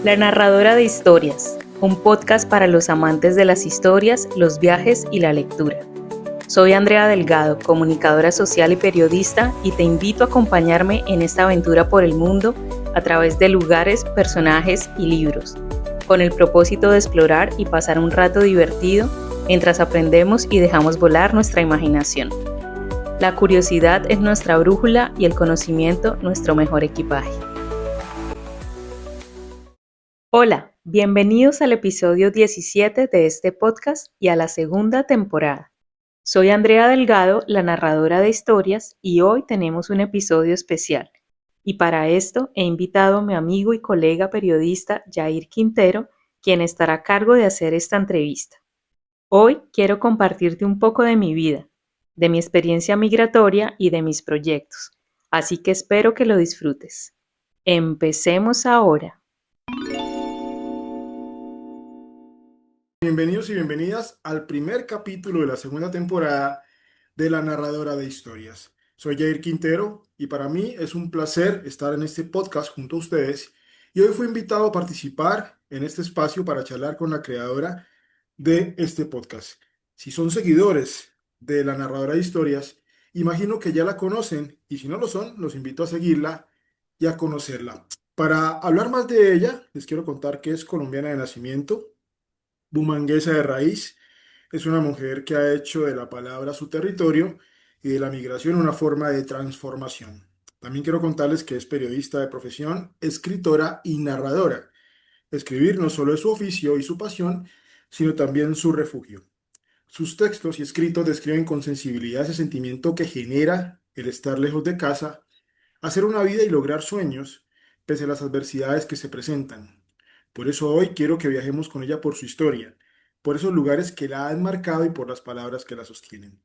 La narradora de historias, un podcast para los amantes de las historias, los viajes y la lectura. Soy Andrea Delgado, comunicadora social y periodista, y te invito a acompañarme en esta aventura por el mundo a través de lugares, personajes y libros, con el propósito de explorar y pasar un rato divertido mientras aprendemos y dejamos volar nuestra imaginación. La curiosidad es nuestra brújula y el conocimiento nuestro mejor equipaje. Hola, bienvenidos al episodio 17 de este podcast y a la segunda temporada. Soy Andrea Delgado, la narradora de historias, y hoy tenemos un episodio especial. Y para esto he invitado a mi amigo y colega periodista Jair Quintero, quien estará a cargo de hacer esta entrevista. Hoy quiero compartirte un poco de mi vida, de mi experiencia migratoria y de mis proyectos, así que espero que lo disfrutes. Empecemos ahora. Bienvenidos y bienvenidas al primer capítulo de la segunda temporada de La Narradora de Historias. Soy Jair Quintero y para mí es un placer estar en este podcast junto a ustedes y hoy fui invitado a participar en este espacio para charlar con la creadora de este podcast. Si son seguidores de La Narradora de Historias, imagino que ya la conocen y si no lo son, los invito a seguirla y a conocerla. Para hablar más de ella, les quiero contar que es colombiana de nacimiento, bumanguesa de raíz. Es una mujer que ha hecho de la palabra su territorio y de la migración una forma de transformación. También quiero contarles que es periodista de profesión, escritora y narradora. Escribir no solo es su oficio y su pasión, sino también su refugio. Sus textos y escritos describen con sensibilidad ese sentimiento que genera el estar lejos de casa, hacer una vida y lograr sueños, pese a las adversidades que se presentan. Por eso hoy quiero que viajemos con ella por su historia, por esos lugares que la han marcado y por las palabras que la sostienen.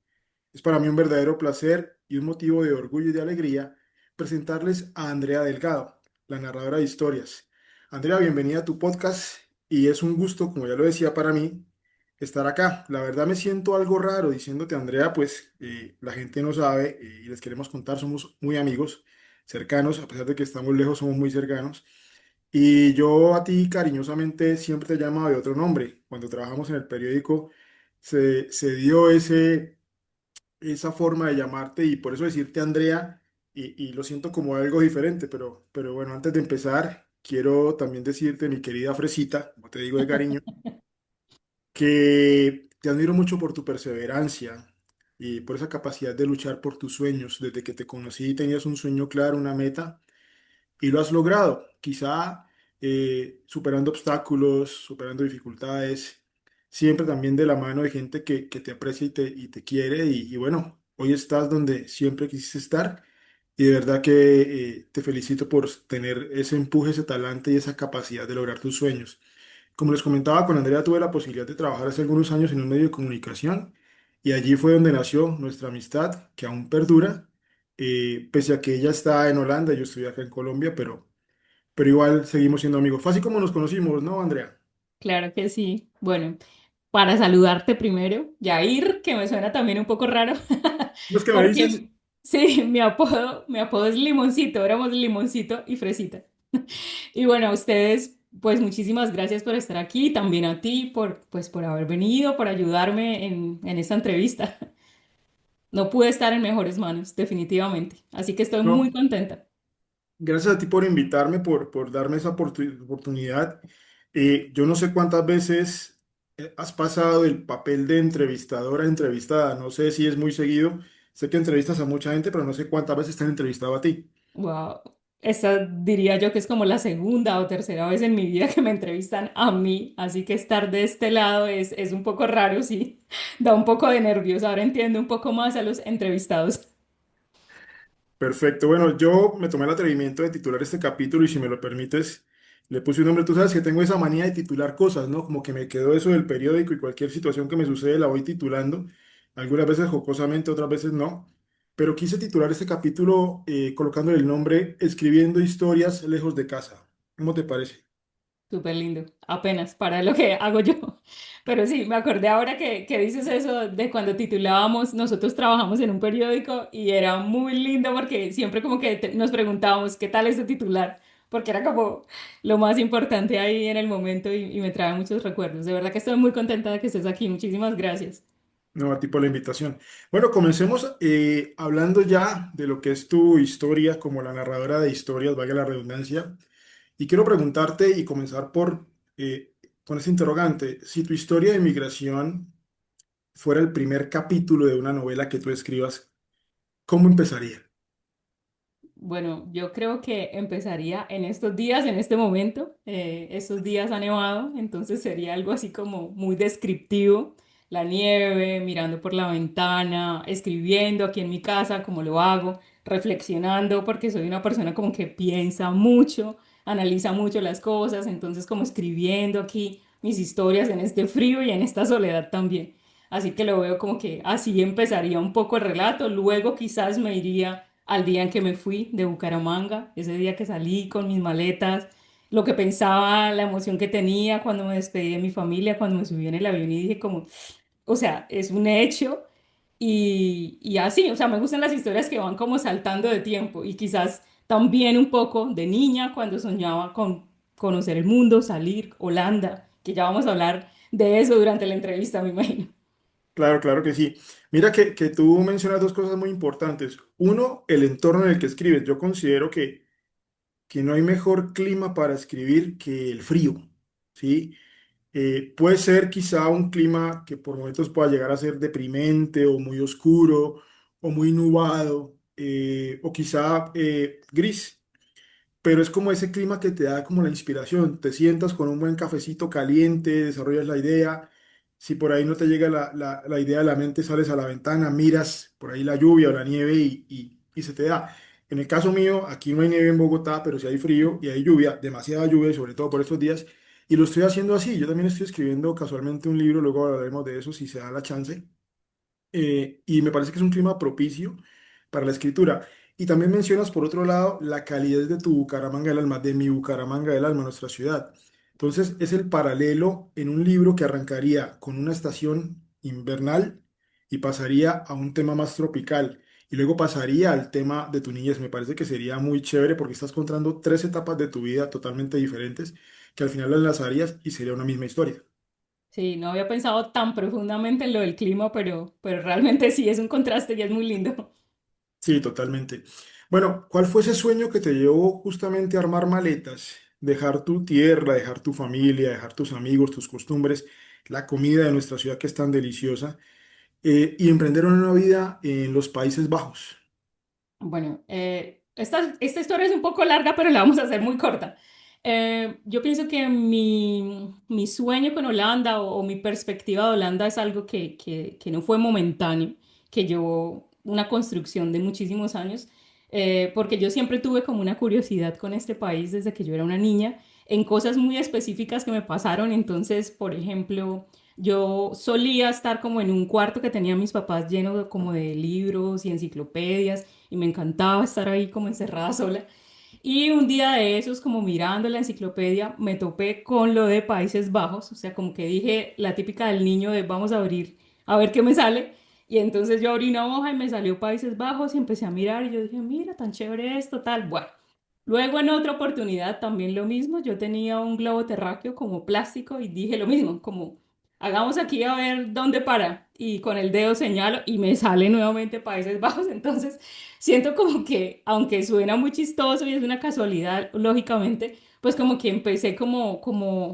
Es para mí un verdadero placer y un motivo de orgullo y de alegría presentarles a Andrea Delgado, la narradora de historias. Andrea, bienvenida a tu podcast y es un gusto, como ya lo decía, para mí estar acá. La verdad me siento algo raro diciéndote, Andrea, pues la gente no sabe y les queremos contar, somos muy amigos, cercanos, a pesar de que estamos lejos, somos muy cercanos. Y yo a ti cariñosamente siempre te he llamado de otro nombre. Cuando trabajamos en el periódico se dio esa forma de llamarte y por eso decirte Andrea y lo siento como algo diferente, pero bueno, antes de empezar, quiero también decirte, mi querida Fresita, como te digo de cariño, que te admiro mucho por tu perseverancia y por esa capacidad de luchar por tus sueños. Desde que te conocí tenías un sueño claro, una meta y lo has logrado, quizá superando obstáculos, superando dificultades, siempre también de la mano de gente que te aprecia y te quiere y bueno, hoy estás donde siempre quisiste estar y de verdad que te felicito por tener ese empuje, ese talante y esa capacidad de lograr tus sueños. Como les comentaba, con Andrea tuve la posibilidad de trabajar hace algunos años en un medio de comunicación y allí fue donde nació nuestra amistad, que aún perdura, pese a que ella está en Holanda, yo estoy acá en Colombia, pero igual seguimos siendo amigos. Fue así como nos conocimos, ¿no, Andrea? Claro que sí. Bueno, para saludarte primero, Yair, que me suena también un poco raro, ¿Los que me dices? porque sí, mi apodo es Limoncito, éramos Limoncito y Fresita. Y bueno, a ustedes, pues muchísimas gracias por estar aquí, también a ti por haber venido, por ayudarme en esta entrevista. No pude estar en mejores manos, definitivamente. Así que estoy muy No, contenta. gracias a ti por invitarme, por darme esa oportunidad. Yo no sé cuántas veces has pasado del papel de entrevistadora a entrevistada. No sé si es muy seguido. Sé que entrevistas a mucha gente, pero no sé cuántas veces te han entrevistado a ti. Wow. Esta diría yo que es como la segunda o tercera vez en mi vida que me entrevistan a mí, así que estar de este lado es un poco raro, sí, da un poco de nervios. Ahora entiendo un poco más a los entrevistados. Perfecto. Bueno, yo me tomé el atrevimiento de titular este capítulo y si me lo permites, le puse un nombre. Tú sabes que tengo esa manía de titular cosas, ¿no? Como que me quedó eso del periódico y cualquier situación que me sucede la voy titulando. Algunas veces jocosamente, otras veces no. Pero quise titular este capítulo colocándole el nombre Escribiendo historias lejos de casa. ¿Cómo te parece? Súper lindo, apenas para lo que hago yo. Pero sí, me acordé ahora que dices eso de cuando titulábamos, nosotros trabajamos en un periódico y era muy lindo porque siempre como que nos preguntábamos qué tal es de titular, porque era como lo más importante ahí en el momento y me trae muchos recuerdos. De verdad que estoy muy contenta de que estés aquí. Muchísimas gracias. No, a ti por la invitación. Bueno, comencemos hablando ya de lo que es tu historia como la narradora de historias, valga la redundancia. Y quiero preguntarte y comenzar con este interrogante. Si tu historia de migración fuera el primer capítulo de una novela que tú escribas, ¿cómo empezaría? Bueno, yo creo que empezaría en estos días, en este momento. Estos días ha nevado, entonces sería algo así como muy descriptivo. La nieve, mirando por la ventana, escribiendo aquí en mi casa, como lo hago, reflexionando, porque soy una persona como que piensa mucho, analiza mucho las cosas, entonces como escribiendo aquí mis historias en este frío y en esta soledad también. Así que lo veo como que así empezaría un poco el relato, luego quizás me iría al día en que me fui de Bucaramanga, ese día que salí con mis maletas, lo que pensaba, la emoción que tenía cuando me despedí de mi familia, cuando me subí en el avión y dije como, o sea, es un hecho y así, o sea, me gustan las historias que van como saltando de tiempo y quizás también un poco de niña cuando soñaba con conocer el mundo, salir, Holanda, que ya vamos a hablar de eso durante la entrevista, me imagino. Claro, claro que sí. Mira que tú mencionas dos cosas muy importantes. Uno, el entorno en el que escribes. Yo considero que no hay mejor clima para escribir que el frío, ¿sí? Puede ser quizá un clima que por momentos pueda llegar a ser deprimente o muy oscuro o muy nubado o quizá gris, pero es como ese clima que te da como la inspiración. Te sientas con un buen cafecito caliente, desarrollas la idea. Si por ahí no te llega la idea a la mente, sales a la ventana, miras por ahí la lluvia o la nieve y se te da. En el caso mío, aquí no hay nieve en Bogotá, pero sí hay frío y hay lluvia, demasiada lluvia, y sobre todo por estos días. Y lo estoy haciendo así. Yo también estoy escribiendo casualmente un libro, luego hablaremos de eso si se da la chance, y me parece que es un clima propicio para la escritura. Y también mencionas, por otro lado, la calidez de tu Bucaramanga del alma, de mi Bucaramanga del alma, nuestra ciudad. Entonces, es el paralelo en un libro que arrancaría con una estación invernal y pasaría a un tema más tropical. Y luego pasaría al tema de tu niñez. Me parece que sería muy chévere porque estás contando tres etapas de tu vida totalmente diferentes que al final las enlazarías y sería una misma historia. Sí, no había pensado tan profundamente en lo del clima, pero realmente sí, es un contraste y es muy lindo. Sí, totalmente. Bueno, ¿cuál fue ese sueño que te llevó justamente a armar maletas? Dejar tu tierra, dejar tu familia, dejar tus amigos, tus costumbres, la comida de nuestra ciudad que es tan deliciosa, y emprender una nueva vida en los Países Bajos. Bueno, esta historia es un poco larga, pero la vamos a hacer muy corta. Yo pienso que mi sueño con Holanda o mi perspectiva de Holanda es algo que no fue momentáneo, que llevó una construcción de muchísimos años, porque yo siempre tuve como una curiosidad con este país desde que yo era una niña, en cosas muy específicas que me pasaron. Entonces, por ejemplo, yo solía estar como en un cuarto que tenía mis papás lleno como de libros y enciclopedias y me encantaba estar ahí como encerrada sola. Y un día de esos, como mirando la enciclopedia, me topé con lo de Países Bajos, o sea, como que dije la típica del niño de vamos a abrir, a ver qué me sale. Y entonces yo abrí una hoja y me salió Países Bajos y empecé a mirar y yo dije, mira, tan chévere esto, tal. Bueno, luego en otra oportunidad también lo mismo, yo tenía un globo terráqueo como plástico y dije lo mismo, como hagamos aquí a ver dónde para. Y con el dedo señalo y me sale nuevamente Países Bajos. Entonces siento como que, aunque suena muy chistoso y es una casualidad, lógicamente, pues como que empecé como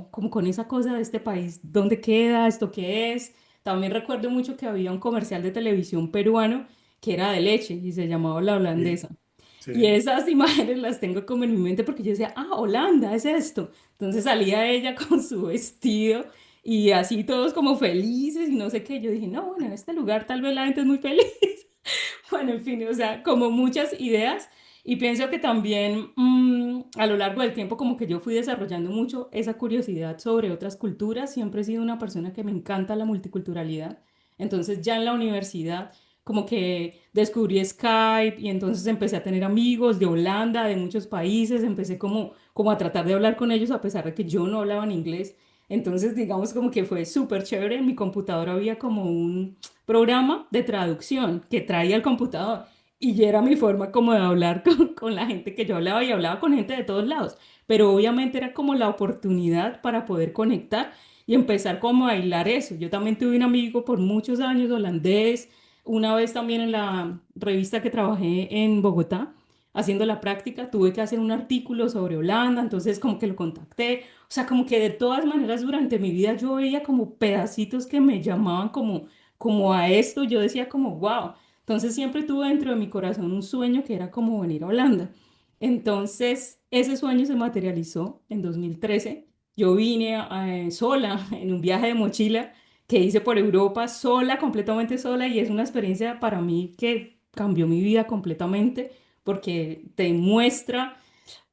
con esa cosa de este país, ¿dónde queda? ¿Esto qué es? También recuerdo mucho que había un comercial de televisión peruano que era de leche y se llamaba La Sí, Holandesa. Y sí. esas imágenes las tengo como en mi mente porque yo decía, ah, Holanda, es esto. Entonces salía ella con su vestido y así todos como felices y no sé qué. Yo dije, no, bueno, en este lugar tal vez la gente es muy feliz. Bueno, en fin, o sea, como muchas ideas. Y pienso que también a lo largo del tiempo como que yo fui desarrollando mucho esa curiosidad sobre otras culturas. Siempre he sido una persona que me encanta la multiculturalidad. Entonces ya en la universidad como que descubrí Skype y entonces empecé a tener amigos de Holanda, de muchos países. Empecé como a tratar de hablar con ellos a pesar de que yo no hablaba en inglés. Entonces digamos como que fue súper chévere. En mi computadora había como un programa de traducción que traía el computador. y ya era mi forma como de hablar con la gente que yo hablaba y hablaba con gente de todos lados. Pero obviamente era como la oportunidad para poder conectar y empezar como a bailar eso. Yo también tuve un amigo por muchos años holandés, una vez también en la revista que trabajé en Bogotá, haciendo la práctica, tuve que hacer un artículo sobre Holanda, entonces como que lo contacté. O sea, como que de todas maneras durante mi vida yo veía como pedacitos que me llamaban como a esto, yo decía como, wow. Entonces siempre tuve dentro de mi corazón un sueño que era como venir a Holanda. Entonces ese sueño se materializó en 2013. Yo vine sola en un viaje de mochila que hice por Europa, sola, completamente sola, y es una experiencia para mí que cambió mi vida completamente porque te muestra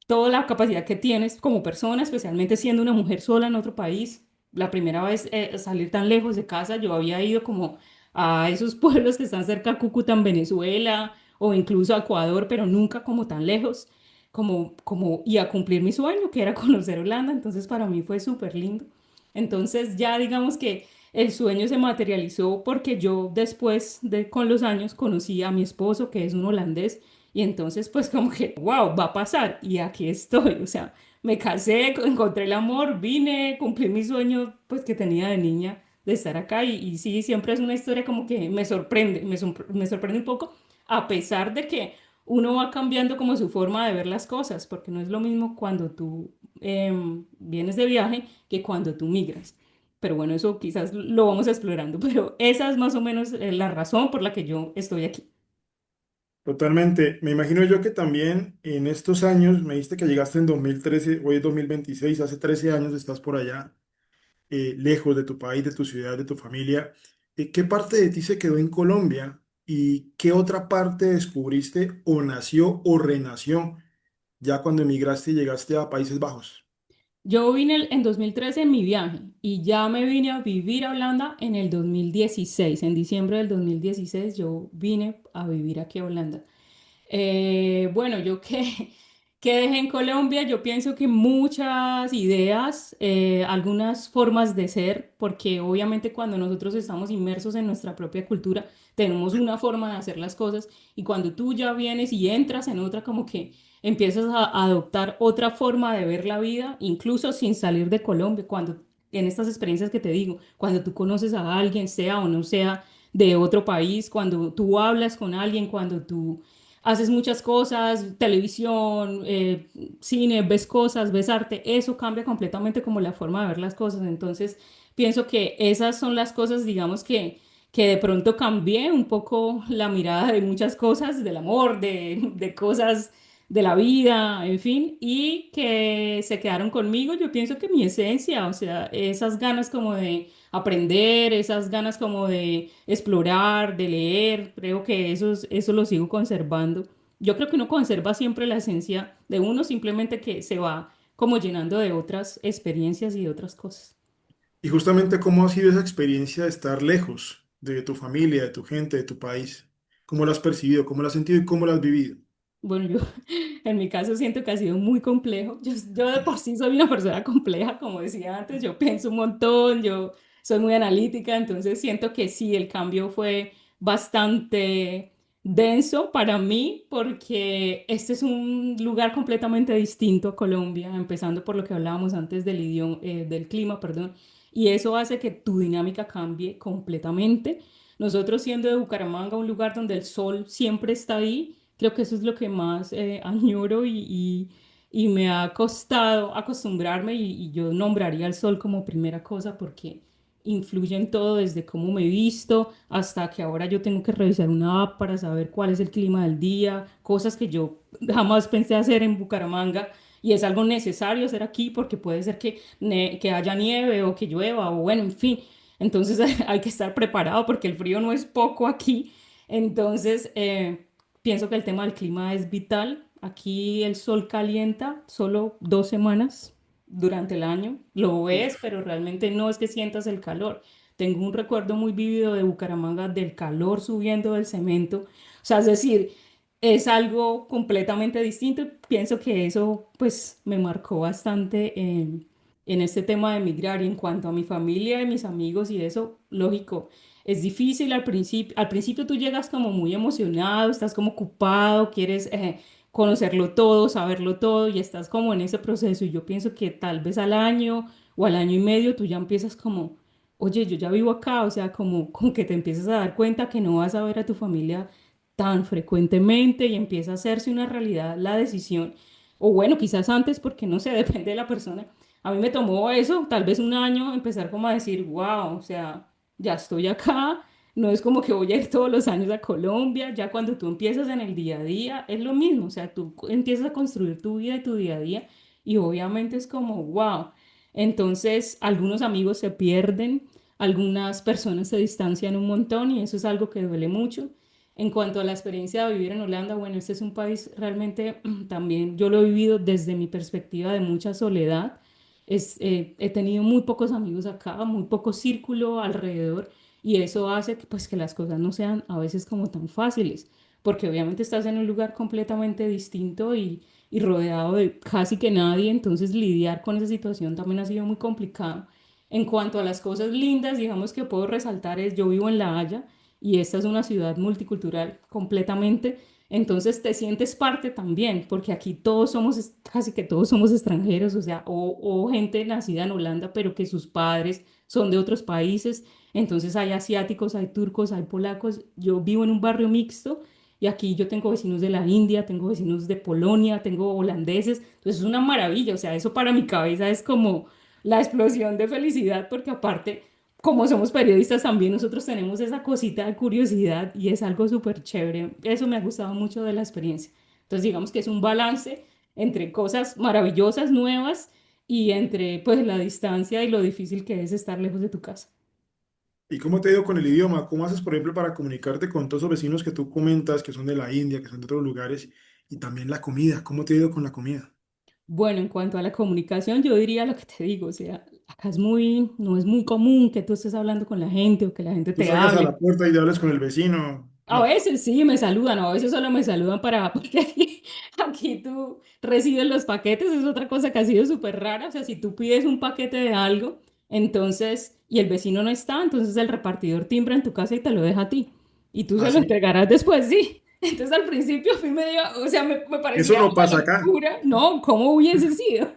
toda la capacidad que tienes como persona, especialmente siendo una mujer sola en otro país. La primera vez salir tan lejos de casa, yo había ido como a esos pueblos que están cerca a Cúcuta en Venezuela o incluso a Ecuador, pero nunca como tan lejos, y a cumplir mi sueño, que era conocer Holanda. Entonces para mí fue súper lindo. Entonces ya digamos que el sueño se materializó porque yo después de con los años conocí a mi esposo, que es un holandés, y entonces pues como que, wow, va a pasar y aquí estoy. O sea, me casé, encontré el amor, vine, cumplí mi sueño pues que tenía de niña de estar acá y sí, siempre es una historia como que me sorprende, me sorprende un poco, a pesar de que uno va cambiando como su forma de ver las cosas, porque no es lo mismo cuando tú vienes de viaje que cuando tú migras. Pero bueno, eso quizás lo vamos explorando, pero esa es más o menos la razón por la que yo estoy aquí. Totalmente. Me imagino yo que también en estos años, me dijiste que llegaste en 2013, hoy es 2026, hace 13 años estás por allá, lejos de tu país, de tu ciudad, de tu familia. ¿Qué parte de ti se quedó en Colombia y qué otra parte descubriste o nació o renació ya cuando emigraste y llegaste a Países Bajos? Yo vine en 2013 en mi viaje y ya me vine a vivir a Holanda en el 2016. En diciembre del 2016 yo vine a vivir aquí a Holanda. Bueno, yo que dejé en Colombia, yo pienso que muchas ideas, algunas formas de ser, porque obviamente cuando nosotros estamos inmersos en nuestra propia cultura, tenemos una forma de hacer las cosas y cuando tú ya vienes y entras en otra, como que empiezas a adoptar otra forma de ver la vida, incluso sin salir de Colombia, cuando en estas experiencias que te digo, cuando tú conoces a alguien, sea o no sea de otro país, cuando tú hablas con alguien, cuando tú haces muchas cosas, televisión, cine, ves cosas, ves arte, eso cambia completamente como la forma de ver las cosas. Entonces, pienso que esas son las cosas, digamos, que de pronto cambié un poco la mirada de muchas cosas, del amor, de cosas de la vida, en fin, y que se quedaron conmigo. Yo pienso que mi esencia, o sea, esas ganas como de aprender, esas ganas como de explorar, de leer, creo que eso lo sigo conservando. Yo creo que uno conserva siempre la esencia de uno, simplemente que se va como llenando de otras experiencias y de otras cosas. Y justamente cómo ha sido esa experiencia de estar lejos de tu familia, de tu gente, de tu país. ¿Cómo lo has percibido, cómo lo has sentido y cómo lo has vivido? Bueno, yo en mi caso siento que ha sido muy complejo. Yo de por sí soy una persona compleja, como decía antes, yo pienso un montón, yo soy muy analítica, entonces siento que sí, el cambio fue bastante denso para mí porque este es un lugar completamente distinto a Colombia, empezando por lo que hablábamos antes del idioma, del clima, perdón, y eso hace que tu dinámica cambie completamente. Nosotros siendo de Bucaramanga, un lugar donde el sol siempre está ahí. Creo que eso es lo que más añoro y me ha costado acostumbrarme y yo nombraría el sol como primera cosa porque influye en todo, desde cómo me visto hasta que ahora yo tengo que revisar una app para saber cuál es el clima del día, cosas que yo jamás pensé hacer en Bucaramanga y es algo necesario hacer aquí porque puede ser que haya nieve o que llueva o bueno, en fin. Entonces hay que estar preparado porque el frío no es poco aquí. Entonces, pienso que el tema del clima es vital. Aquí el sol calienta solo 2 semanas durante el año. Lo ves, Uf. pero realmente no es que sientas el calor. Tengo un recuerdo muy vívido de Bucaramanga del calor subiendo del cemento. O sea, es decir, es algo completamente distinto. Pienso que eso pues me marcó bastante en este tema de emigrar. Y en cuanto a mi familia y mis amigos y eso, lógico, es difícil al principio. Al principio tú llegas como muy emocionado, estás como ocupado, quieres conocerlo todo, saberlo todo y estás como en ese proceso. Y yo pienso que tal vez al año o al año y medio tú ya empiezas como, oye, yo ya vivo acá, o sea, como que te empiezas a dar cuenta que no vas a ver a tu familia tan frecuentemente y empieza a hacerse una realidad la decisión, o bueno, quizás antes, porque no sé, depende de la persona. A mí me tomó eso, tal vez un año, empezar como a decir, wow, o sea, ya estoy acá, no es como que voy a ir todos los años a Colombia, ya cuando tú empiezas en el día a día, es lo mismo, o sea, tú empiezas a construir tu vida y tu día a día, y obviamente es como, wow. Entonces, algunos amigos se pierden, algunas personas se distancian un montón y eso es algo que duele mucho. En cuanto a la experiencia de vivir en Holanda, bueno, este es un país realmente también, yo lo he vivido desde mi perspectiva de mucha soledad. He tenido muy pocos amigos acá, muy poco círculo alrededor y eso hace que, pues, que las cosas no sean a veces como tan fáciles, porque obviamente estás en un lugar completamente distinto y rodeado de casi que nadie, entonces lidiar con esa situación también ha sido muy complicado. En cuanto a las cosas lindas, digamos que puedo resaltar es, yo vivo en La Haya y esta es una ciudad multicultural completamente, entonces te sientes parte también, porque aquí todos somos, casi que todos somos extranjeros, o sea, o gente nacida en Holanda, pero que sus padres son de otros países, entonces hay asiáticos, hay turcos, hay polacos, yo vivo en un barrio mixto y aquí yo tengo vecinos de la India, tengo vecinos de Polonia, tengo holandeses, entonces es una maravilla, o sea, eso para mi cabeza es como la explosión de felicidad, porque aparte, como somos periodistas también nosotros tenemos esa cosita de curiosidad y es algo súper chévere. Eso me ha gustado mucho de la experiencia. Entonces digamos que es un balance entre cosas maravillosas, nuevas, y entre pues la distancia y lo difícil que es estar lejos de tu casa. ¿Y cómo te ha ido con el idioma? ¿Cómo haces, por ejemplo, para comunicarte con todos esos vecinos que tú comentas, que son de la India, que son de otros lugares? Y también la comida. ¿Cómo te ha ido con la comida? Bueno, en cuanto a la comunicación, yo diría lo que te digo, o sea, acá es muy, no es muy común que tú estés hablando con la gente o que la gente Tú te salgas a hable. la puerta y te hables con el vecino. A No. veces sí me saludan, o a veces solo me saludan para, porque aquí tú recibes los paquetes, es otra cosa que ha sido súper rara, o sea, si tú pides un paquete de algo, entonces, y el vecino no está, entonces el repartidor timbra en tu casa y te lo deja a ti, y tú ¿Ah, se lo sí? entregarás después, sí. Entonces al principio a mí me dio, o sea, me Eso parecía no una pasa acá. locura, no, ¿cómo hubiese sido?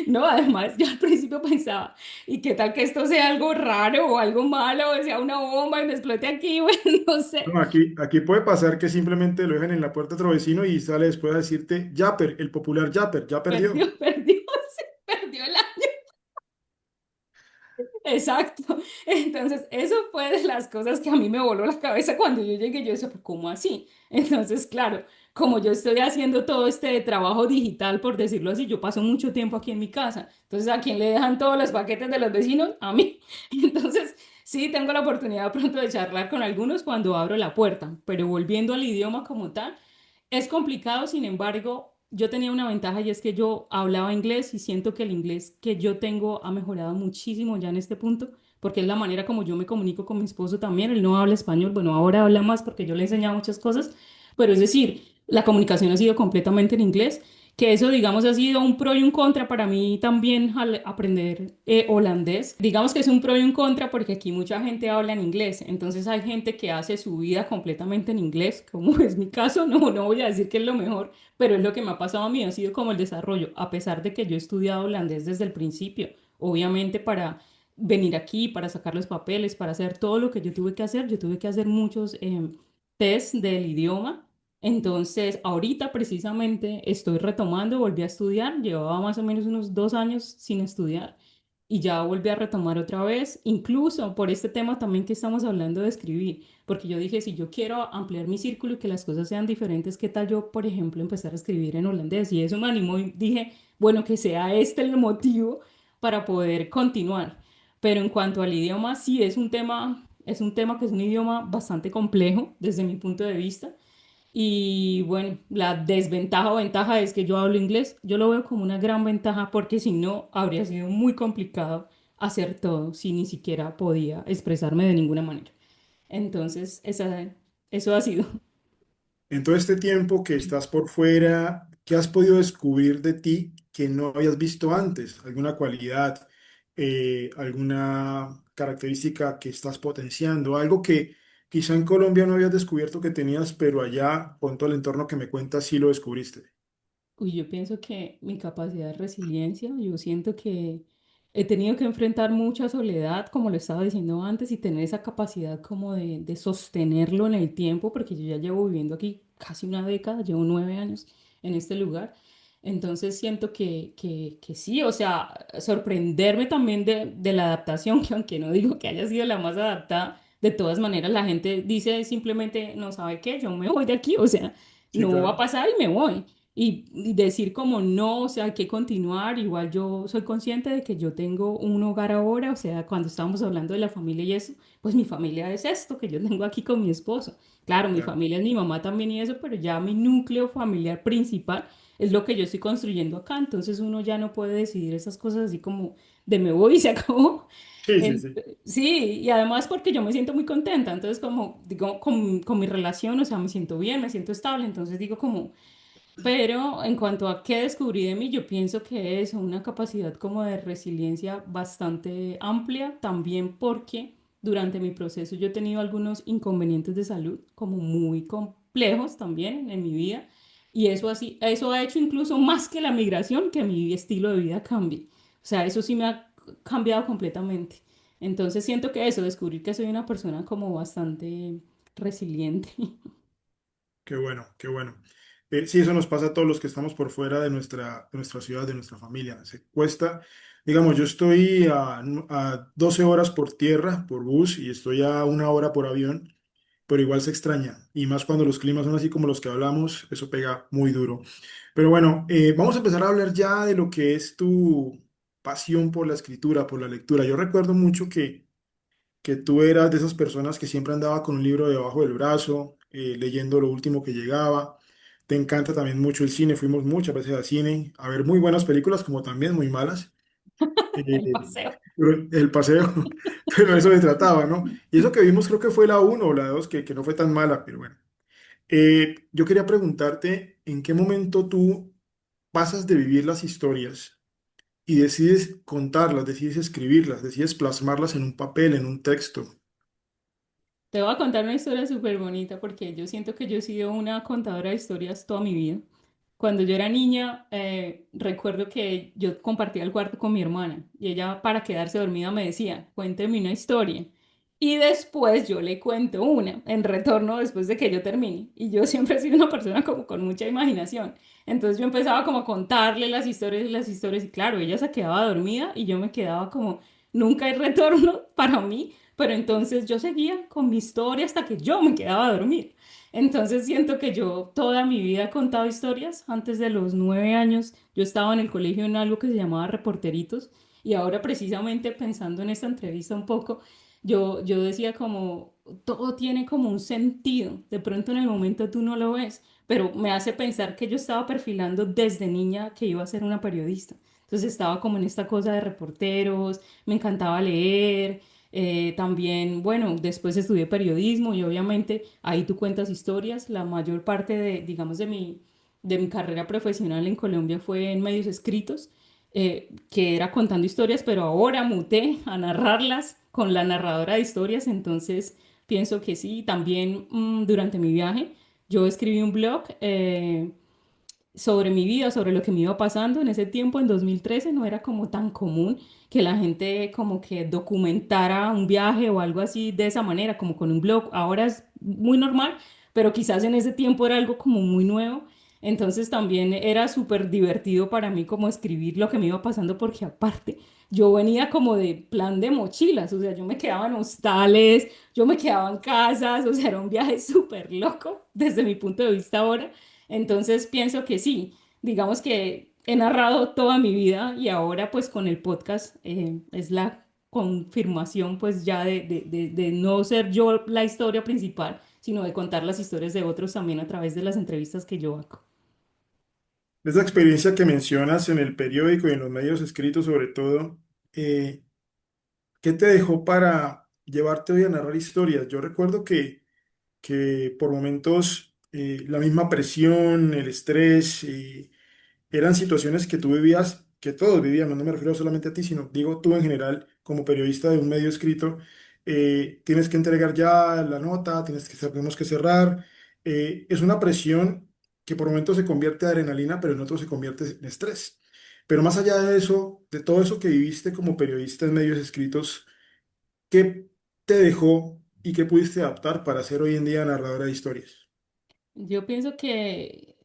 No, además, yo al principio pensaba, ¿y qué tal que esto sea algo raro o algo malo, o sea una bomba y me explote aquí? Bueno, no sé. No, aquí puede pasar que simplemente lo dejen en la puerta de otro vecino y sale después a decirte, Yapper, el popular Yapper, ya perdió. Perdió, se perdió el año. Exacto. Entonces, eso fue de las cosas que a mí me voló la cabeza cuando yo llegué. Yo decía, "¿Pero cómo así?". Entonces, claro, como yo estoy haciendo todo este trabajo digital, por decirlo así, yo paso mucho tiempo aquí en mi casa. Entonces, ¿a quién le dejan todos los paquetes de los vecinos? A mí. Entonces, sí, tengo la oportunidad pronto de charlar con algunos cuando abro la puerta. Pero volviendo al idioma como tal. Es complicado, sin embargo, yo tenía una ventaja y es que yo hablaba inglés y siento que el inglés que yo tengo ha mejorado muchísimo ya en este punto, porque es la manera como yo me comunico con mi esposo también. Él no habla español, bueno, ahora habla más porque yo le he enseñado muchas cosas, pero es decir, la comunicación ha sido completamente en inglés, que eso, digamos, ha sido un pro y un contra para mí también al aprender holandés. Digamos que es un pro y un contra porque aquí mucha gente habla en inglés, entonces hay gente que hace su vida completamente en inglés, como es mi caso, no voy a decir que es lo mejor, pero es lo que me ha pasado a mí, ha sido como el desarrollo, a pesar de que yo he estudiado holandés desde el principio, obviamente para venir aquí, para sacar los papeles, para hacer todo lo que yo tuve que hacer, yo tuve que hacer muchos test del idioma. Entonces, ahorita precisamente estoy retomando, volví a estudiar, llevaba más o menos unos 2 años sin estudiar y ya volví a retomar otra vez, incluso por este tema también que estamos hablando de escribir, porque yo dije, si yo quiero ampliar mi círculo y que las cosas sean diferentes, ¿qué tal yo, por ejemplo, empezar a escribir en holandés? Y eso me animó y dije, bueno, que sea este el motivo para poder continuar. Pero en cuanto al idioma, sí es un tema que es un idioma bastante complejo desde mi punto de vista y bueno, la desventaja o ventaja es que yo hablo inglés. Yo lo veo como una gran ventaja porque si no, habría sido muy complicado hacer todo si ni siquiera podía expresarme de ninguna manera. Entonces, eso ha sido. En todo este tiempo que estás por fuera, ¿qué has podido descubrir de ti que no habías visto antes, alguna cualidad, alguna característica que estás potenciando, algo que quizá en Colombia no habías descubierto que tenías, pero allá con todo el entorno que me cuentas sí lo descubriste. Uy, yo pienso que mi capacidad de resiliencia, yo siento que he tenido que enfrentar mucha soledad, como lo estaba diciendo antes, y tener esa capacidad como de sostenerlo en el tiempo, porque yo ya llevo viviendo aquí casi una década, llevo 9 años en este lugar. Entonces siento que sí, o sea, sorprenderme también de la adaptación, que aunque no digo que haya sido la más adaptada, de todas maneras la gente dice simplemente, no sabe qué, yo me voy de aquí, o sea, Sí, no va a claro. pasar y me voy. Y decir como no, o sea, hay que continuar, igual yo soy consciente de que yo tengo un hogar ahora, o sea, cuando estábamos hablando de la familia y eso, pues mi familia es esto que yo tengo aquí con mi esposo. Claro, mi Ya, familia es mi mamá también y eso, pero ya mi núcleo familiar principal es lo que yo estoy construyendo acá, entonces uno ya no puede decidir esas cosas así como de me voy y se acabó. sí, sí, En- sí. sí, y además porque yo me siento muy contenta, entonces como digo, con mi relación, o sea, me siento bien, me siento estable, entonces digo como... Pero en cuanto a qué descubrí de mí, yo pienso que es una capacidad como de resiliencia bastante amplia, también porque durante mi proceso yo he tenido algunos inconvenientes de salud como muy complejos también en mi vida y eso así, eso ha hecho incluso más que la migración que mi estilo de vida cambie. O sea, eso sí me ha cambiado completamente. Entonces siento que eso, descubrir que soy una persona como bastante resiliente. Qué bueno, qué bueno. Sí, eso nos pasa a todos los que estamos por fuera de nuestra ciudad, de nuestra familia. Se cuesta, digamos, yo estoy a 12 horas por tierra, por bus, y estoy a 1 hora por avión, pero igual se extraña. Y más cuando los climas son así como los que hablamos, eso pega muy duro. Pero bueno, vamos a empezar a hablar ya de lo que es tu pasión por la escritura, por la lectura. Yo recuerdo mucho que tú eras de esas personas que siempre andaba con un libro debajo del brazo, leyendo lo último que llegaba. Te encanta también mucho el cine, fuimos muchas veces al cine a ver muy buenas películas como también muy malas. El Eh, paseo. pero el paseo, pero eso me trataba, ¿no? Y eso que vimos creo que fue la uno o la 2 que no fue tan mala, pero bueno. Yo quería preguntarte, ¿en qué momento tú pasas de vivir las historias y decides contarlas, decides escribirlas, decides plasmarlas en un papel, en un texto? Te voy a contar una historia súper bonita porque yo siento que yo he sido una contadora de historias toda mi vida. Cuando yo era niña, recuerdo que yo compartía el cuarto con mi hermana y ella para quedarse dormida me decía, cuénteme una historia. Y después yo le cuento una en retorno después de que yo termine. Y yo siempre he sido una persona como con mucha imaginación. Entonces yo empezaba como a contarle las historias y claro, ella se quedaba dormida y yo me quedaba como, nunca hay retorno para mí, pero entonces yo seguía con mi historia hasta que yo me quedaba a dormir. Entonces siento que yo toda mi vida he contado historias. Antes de los 9 años yo estaba en el colegio en algo que se llamaba Reporteritos y ahora precisamente pensando en esta entrevista un poco, yo decía como todo tiene como un sentido. De pronto en el momento tú no lo ves, pero me hace pensar que yo estaba perfilando desde niña que iba a ser una periodista. Entonces estaba como en esta cosa de reporteros, me encantaba leer. También, bueno, después estudié periodismo y obviamente ahí tú cuentas historias. La mayor parte de, digamos, de mi carrera profesional en Colombia fue en medios escritos, que era contando historias, pero ahora muté a narrarlas con la narradora de historias. Entonces, pienso que sí. También durante mi viaje, yo escribí un blog. Sobre mi vida, sobre lo que me iba pasando en ese tiempo, en 2013, no era como tan común que la gente como que documentara un viaje o algo así de esa manera, como con un blog. Ahora es muy normal, pero quizás en ese tiempo era algo como muy nuevo. Entonces también era súper divertido para mí como escribir lo que me iba pasando porque aparte yo venía como de plan de mochilas, o sea, yo me quedaba en hostales, yo me quedaba en casas, o sea, era un viaje súper loco desde mi punto de vista ahora. Entonces pienso que sí, digamos que he narrado toda mi vida y ahora pues con el podcast es la confirmación pues ya de no ser yo la historia principal, sino de contar las historias de otros también a través de las entrevistas que yo hago. Esa experiencia que mencionas en el periódico y en los medios escritos sobre todo, eh, ¿qué te dejó para llevarte hoy a narrar historias? Yo recuerdo que por momentos la misma presión, el estrés, eran situaciones que tú vivías, que todos vivíamos, no me refiero solamente a ti, sino digo tú en general, como periodista de un medio escrito, tienes que entregar ya la nota, tenemos que cerrar. Es una presión que por momentos se convierte en adrenalina, pero en otros se convierte en estrés. Pero más allá de eso, de todo eso que viviste como periodista en medios escritos, ¿qué te dejó y qué pudiste adaptar para ser hoy en día narradora de historias? Yo pienso que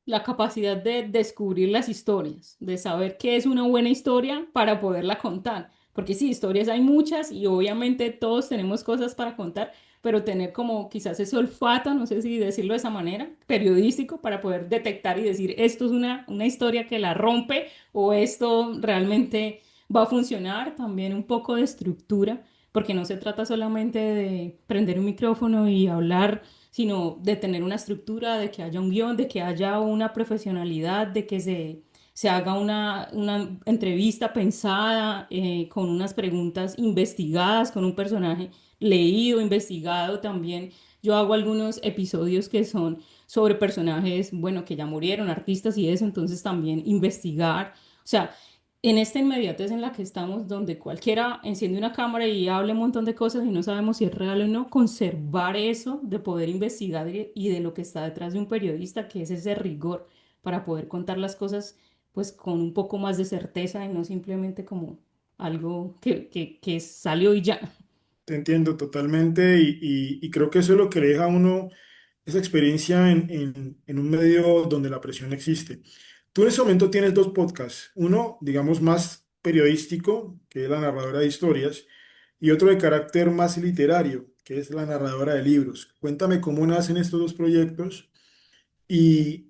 la capacidad de descubrir las historias, de saber qué es una buena historia para poderla contar. Porque sí, historias hay muchas y obviamente todos tenemos cosas para contar, pero tener como quizás ese olfato, no sé si decirlo de esa manera, periodístico, para poder detectar y decir esto es una historia que la rompe o esto realmente va a funcionar, también un poco de estructura, porque no se trata solamente de prender un micrófono y hablar, sino de tener una estructura, de que haya un guión, de que haya una profesionalidad, de que se haga una entrevista pensada, con unas preguntas investigadas, con un personaje leído, investigado también. Yo hago algunos episodios que son sobre personajes, bueno, que ya murieron, artistas y eso, entonces también investigar. O sea, en esta inmediatez en la que estamos, donde cualquiera enciende una cámara y habla un montón de cosas y no sabemos si es real o no, conservar eso de poder investigar y de lo que está detrás de un periodista, que es ese rigor para poder contar las cosas pues con un poco más de certeza y no simplemente como algo que salió y ya. Te entiendo totalmente y creo que eso es lo que le deja a uno esa experiencia en un medio donde la presión existe. Tú en ese momento tienes dos podcasts, uno, digamos, más periodístico, que es la narradora de historias, y otro de carácter más literario, que es la narradora de libros. Cuéntame cómo nacen estos dos proyectos y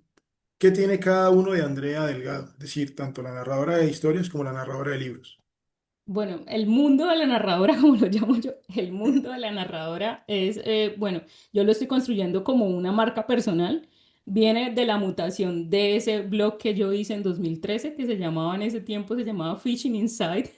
qué tiene cada uno de Andrea Delgado, es decir, tanto la narradora de historias como la narradora de libros. Bueno, el mundo de la narradora, como lo llamo yo, el mundo de la narradora es, bueno, yo lo estoy construyendo como una marca personal. Viene de la mutación de ese blog que yo hice en 2013, que se llamaba en ese tiempo, se llamaba Fishing Inside,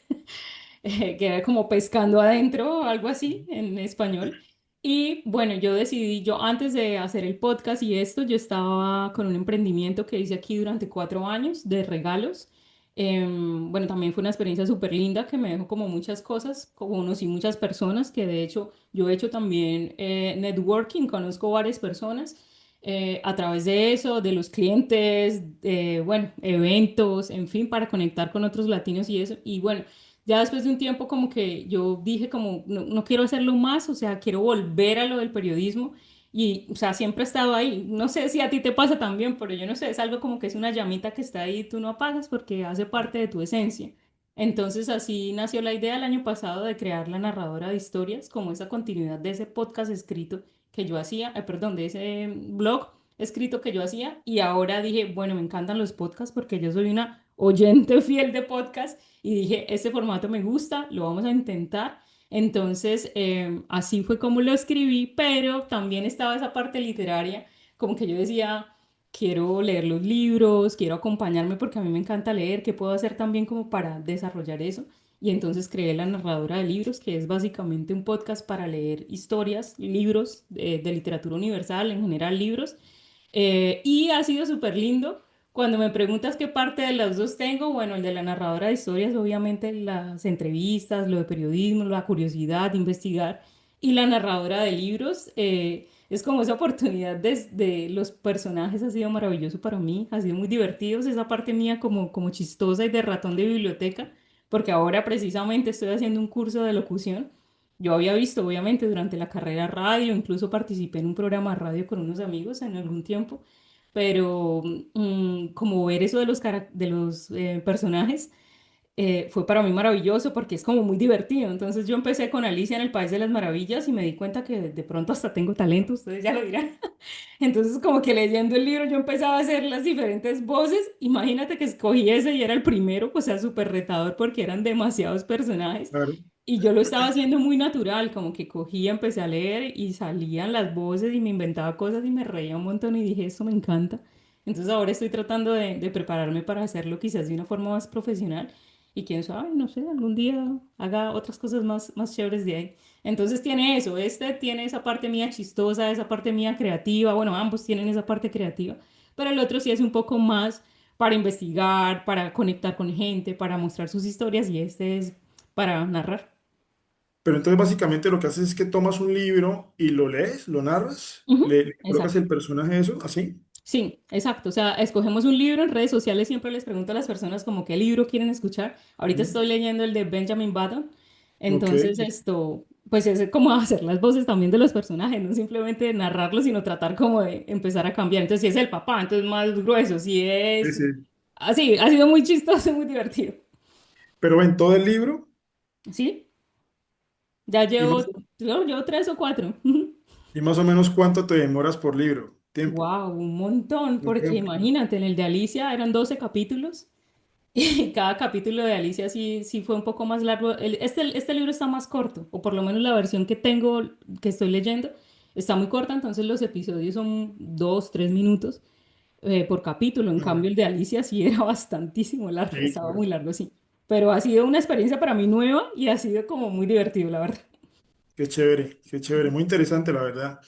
que era como pescando adentro, algo así en español. Y bueno, yo decidí, yo antes de hacer el podcast y esto, yo estaba con un emprendimiento que hice aquí durante 4 años de regalos. Bueno, también fue una experiencia súper linda que me dejó como muchas cosas, conocí muchas personas, que de hecho yo he hecho también networking, conozco varias personas a través de eso, de los clientes, bueno, eventos, en fin, para conectar con otros latinos y eso. Y bueno, ya después de un tiempo como que yo dije como, no, no quiero hacerlo más, o sea, quiero volver a lo del periodismo y, o sea, siempre he estado ahí. No sé si a ti te pasa también, pero yo no sé, es algo como que es una llamita que está ahí y tú no apagas porque hace parte de tu esencia. Entonces así nació la idea el año pasado de crear la narradora de historias, como esa continuidad de ese podcast escrito que yo hacía, perdón, de ese blog escrito que yo hacía y ahora dije, bueno, me encantan los podcasts porque yo soy una oyente fiel de podcasts y dije, este formato me gusta, lo vamos a intentar. Entonces, así fue como lo escribí, pero también estaba esa parte literaria, como que yo decía, quiero leer los libros, quiero acompañarme porque a mí me encanta leer, ¿qué puedo hacer también como para desarrollar eso? Y entonces creé La Narradora de Libros, que es básicamente un podcast para leer historias, libros de literatura universal, en general libros, y ha sido súper lindo. Cuando me preguntas qué parte de las dos tengo, bueno, el de la narradora de historias, obviamente las entrevistas, lo de periodismo, la curiosidad de investigar, y la narradora de libros, es como esa oportunidad de los personajes ha sido maravilloso para mí, ha sido muy divertido, es esa parte mía como chistosa y de ratón de biblioteca, porque ahora precisamente estoy haciendo un curso de locución. Yo había visto, obviamente, durante la carrera radio, incluso participé en un programa de radio con unos amigos en algún tiempo, pero como ver eso de los personajes fue para mí maravilloso porque es como muy divertido. Entonces yo empecé con Alicia en el País de las Maravillas y me di cuenta que de pronto hasta tengo talento, ustedes ya lo dirán. Entonces como que leyendo el libro yo empezaba a hacer las diferentes voces. Imagínate que escogí ese y era el primero, o sea, súper retador porque eran demasiados personajes. Claro. Y yo lo estaba haciendo muy natural, como que cogía, empecé a leer y salían las voces y me inventaba cosas y me reía un montón y dije, esto me encanta. Entonces ahora estoy tratando de prepararme para hacerlo quizás de una forma más profesional y quién sabe, no sé, algún día haga otras cosas más chéveres de ahí. Entonces tiene eso, este tiene esa parte mía chistosa, esa parte mía creativa, bueno, ambos tienen esa parte creativa, pero el otro sí es un poco más para investigar, para conectar con gente, para mostrar sus historias y este es para narrar. Pero entonces básicamente lo que haces es que tomas un libro y lo lees, lo narras, Ujú, le colocas exacto. el personaje eso, así. Sí, exacto. O sea, escogemos un libro en redes sociales, siempre les pregunto a las personas como qué libro quieren escuchar. Ahorita Ujú. estoy leyendo el de Benjamin Button. Ok. Entonces esto, pues es como hacer las voces también de los personajes, no simplemente narrarlos, sino tratar como de empezar a cambiar. Entonces, si es el papá, entonces más grueso. Si Sí, es sí. así, ha sido muy chistoso, muy divertido. Pero en todo el libro ¿Sí? Ya y más, llevo tres o cuatro. y más o menos cuánto te demoras por libro, tiempo. Wow, un montón, Un porque tiempo. imagínate, en el de Alicia eran 12 capítulos. Y cada capítulo de Alicia sí fue un poco más largo. Este libro está más corto, o por lo menos la versión que tengo, que estoy leyendo, está muy corta, entonces los episodios son 2, 3 minutos por capítulo. En Ajá. cambio, el de Alicia sí era bastantísimo largo, Sí, estaba claro. muy largo, sí. Pero ha sido una experiencia para mí nueva y ha sido como muy divertido, la verdad. Qué chévere, qué chévere. Muy interesante, la verdad.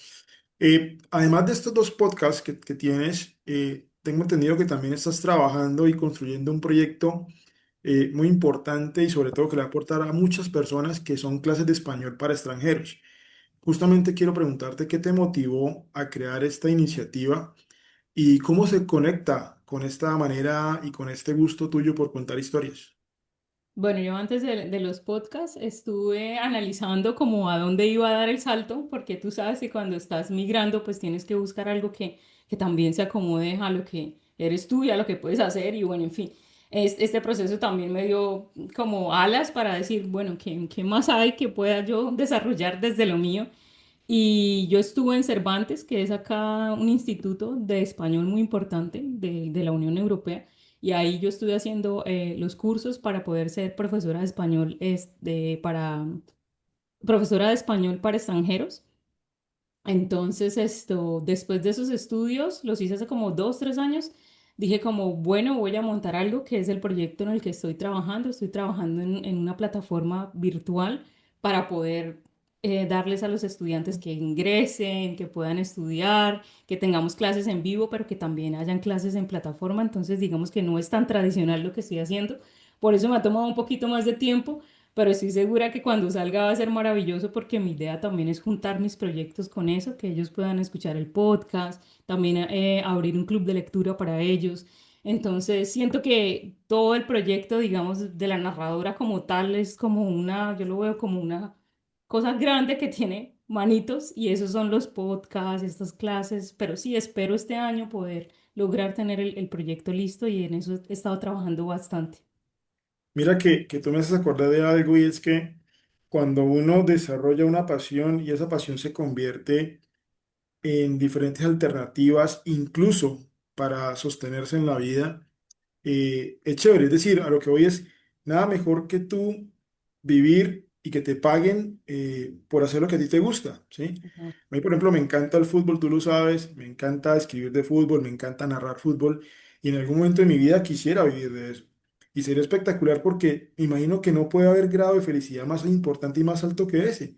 Además de estos dos podcasts que tienes, tengo entendido que también estás trabajando y construyendo un proyecto muy importante y sobre todo que le va a aportar a muchas personas que son clases de español para extranjeros. Justamente quiero preguntarte qué te motivó a crear esta iniciativa y cómo se conecta con esta manera y con este gusto tuyo por contar historias. Bueno, yo antes de los podcasts estuve analizando como a dónde iba a dar el salto, porque tú sabes que cuando estás migrando, pues tienes que buscar algo que también se acomode a lo que eres tú y a lo que puedes hacer. Y bueno, en fin, este proceso también me dio como alas para decir, bueno, ¿qué más hay que pueda yo desarrollar desde lo mío? Y yo estuve en Cervantes, que es acá un instituto de español muy importante de la Unión Europea, y ahí yo estuve haciendo los cursos para poder ser profesora de español, profesora de español para extranjeros. Entonces, esto, después de esos estudios, los hice hace como 2, 3 años, dije como, bueno, voy a montar algo que es el proyecto en el que estoy trabajando. Estoy trabajando en una plataforma virtual para poder darles a los estudiantes que ingresen, que puedan estudiar, que tengamos clases en vivo, pero que también hayan clases en plataforma. Entonces, digamos que no es tan tradicional lo que estoy haciendo. Por eso me ha tomado un poquito más de tiempo, pero estoy segura que cuando salga va a ser maravilloso porque mi idea también es juntar mis proyectos con eso, que ellos puedan escuchar el podcast, también abrir un club de lectura para ellos. Entonces siento que todo el proyecto, digamos, de la narradora como tal es como una, yo lo veo como una cosa grande que tiene manitos y esos son los podcasts, estas clases, pero sí espero este año poder lograr tener el proyecto listo y en eso he estado trabajando bastante. Mira que tú me haces acordar de algo y es que cuando uno desarrolla una pasión y esa pasión se convierte en diferentes alternativas, incluso para sostenerse en la vida, es chévere. Es decir, a lo que voy es, nada mejor que tú vivir y que te paguen por hacer lo que a ti te gusta, ¿sí? Ujú. A mí, por ejemplo, me encanta el fútbol, tú lo sabes, me encanta escribir de fútbol, me encanta narrar fútbol y en algún momento de mi vida quisiera vivir de eso. Y sería espectacular porque me imagino que no puede haber grado de felicidad más importante y más alto que ese,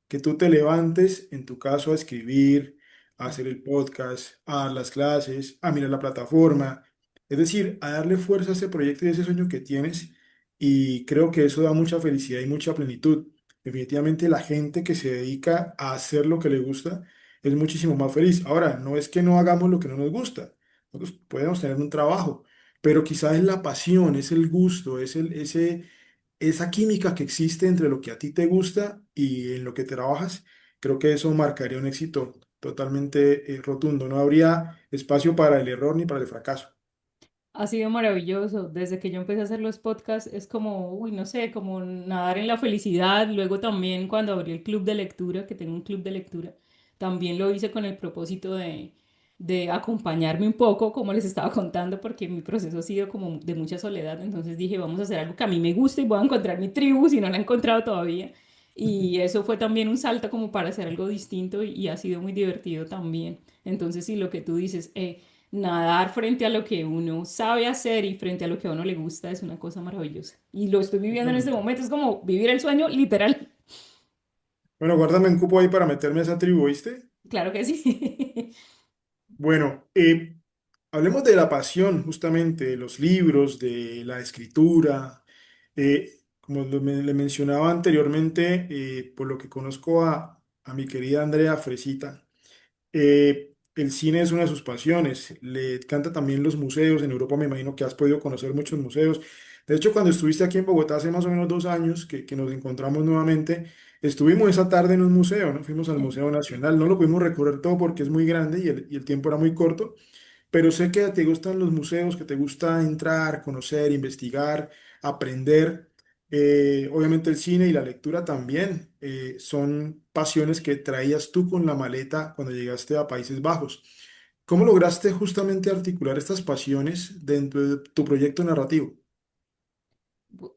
que tú te levantes, en tu caso, a escribir, a hacer el podcast, a dar las clases, a mirar la plataforma, es decir, a darle fuerza a ese proyecto y a ese sueño que tienes y creo que eso da mucha felicidad y mucha plenitud. Definitivamente la gente que se dedica a hacer lo que le gusta es muchísimo más feliz. Ahora, no es que no hagamos lo que no nos gusta, nosotros podemos tener un trabajo, pero quizás es la pasión, es el gusto, esa química que existe entre lo que a ti te gusta y en lo que trabajas. Creo que eso marcaría un éxito totalmente rotundo. No habría espacio para el error ni para el fracaso. Ha sido maravilloso. Desde que yo empecé a hacer los podcasts es como, uy, no sé, como nadar en la felicidad. Luego también cuando abrí el club de lectura, que tengo un club de lectura, también lo hice con el propósito de acompañarme un poco, como les estaba contando, porque mi proceso ha sido como de mucha soledad. Entonces dije, vamos a hacer algo que a mí me guste y voy a encontrar mi tribu si no la he encontrado todavía. Y eso fue también un salto como para hacer algo distinto y ha sido muy divertido también. Entonces, sí, lo que tú dices, nadar frente a lo que uno sabe hacer y frente a lo que a uno le gusta es una cosa maravillosa. Y lo estoy viviendo en este Totalmente. momento, es como vivir el sueño literal. Bueno, guárdame un cupo ahí para meterme a esa tribu, ¿viste? Claro que sí. Bueno, hablemos de la pasión, justamente, de los libros, de la escritura. Como le mencionaba anteriormente, por lo que conozco a mi querida Andrea Fresita, el cine es una de sus pasiones. Le encanta también los museos. En Europa me imagino que has podido conocer muchos museos. De hecho, cuando estuviste aquí en Bogotá hace más o menos 2 años que nos encontramos nuevamente, estuvimos esa tarde en un museo, ¿no? Fuimos al Museo Nacional. No lo pudimos recorrer todo porque es muy grande y el tiempo era muy corto, pero sé que te gustan los museos, que te gusta entrar, conocer, investigar, aprender. Obviamente el cine y la lectura también son pasiones que traías tú con la maleta cuando llegaste a Países Bajos. ¿Cómo lograste justamente articular estas pasiones dentro de tu proyecto narrativo?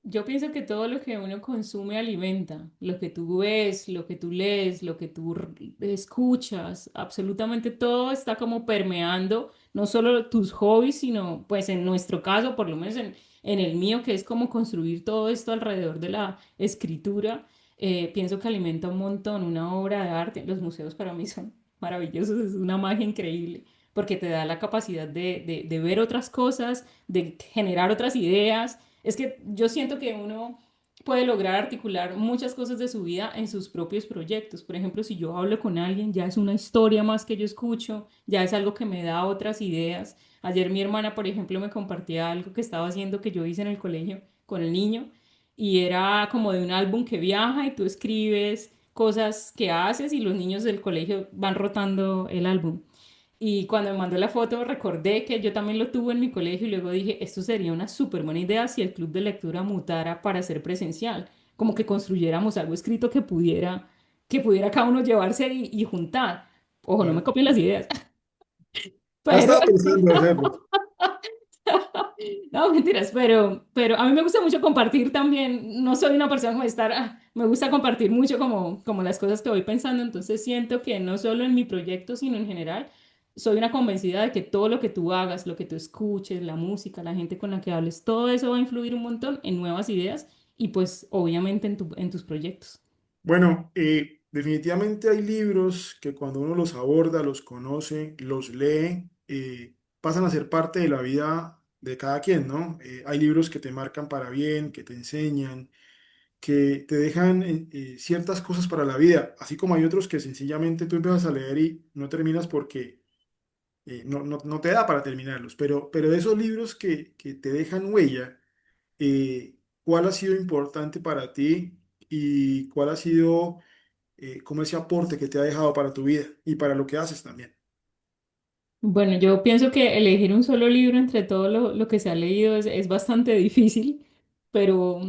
Yo pienso que todo lo que uno consume alimenta, lo que tú ves, lo que tú lees, lo que tú escuchas, absolutamente todo está como permeando no solo tus hobbies, sino pues en nuestro caso, por lo menos en el mío, que es como construir todo esto alrededor de la escritura, pienso que alimenta un montón una obra de arte. Los museos para mí son maravillosos, es una magia increíble, porque te da la capacidad de ver otras cosas, de generar otras ideas. Es que yo siento que uno puede lograr articular muchas cosas de su vida en sus propios proyectos. Por ejemplo, si yo hablo con alguien, ya es una historia más que yo escucho, ya es algo que me da otras ideas. Ayer mi hermana, por ejemplo, me compartía algo que estaba haciendo que yo hice en el colegio con el niño y era como de un álbum que viaja y tú escribes cosas que haces y los niños del colegio van rotando el álbum. Y cuando me mandó la foto recordé que yo también lo tuve en mi colegio y luego dije, esto sería una súper buena idea si el club de lectura mutara para ser presencial, como que construyéramos algo escrito que pudiera cada uno llevarse y juntar. Ojo, no me Claro. copien las ideas, Ha pero estado pensando hacerlo. no, mentiras, pero a mí me gusta mucho compartir también. No soy una persona como de estar, me gusta compartir mucho como las cosas que voy pensando. Entonces siento que no solo en mi proyecto, sino en general, soy una convencida de que todo lo que tú hagas, lo que tú escuches, la música, la gente con la que hables, todo eso va a influir un montón en nuevas ideas y pues obviamente en tus proyectos. Bueno, definitivamente hay libros que cuando uno los aborda, los conoce, los lee, pasan a ser parte de la vida de cada quien, ¿no? Hay libros que te marcan para bien, que te enseñan, que te dejan ciertas cosas para la vida, así como hay otros que sencillamente tú empiezas a leer y no terminas porque no te da para terminarlos, pero de esos libros que te dejan huella, ¿cuál ha sido importante para ti y cuál ha sido como ese aporte que te ha dejado para tu vida y para lo que haces también? Bueno, yo pienso que elegir un solo libro entre todo lo que se ha leído es bastante difícil, pero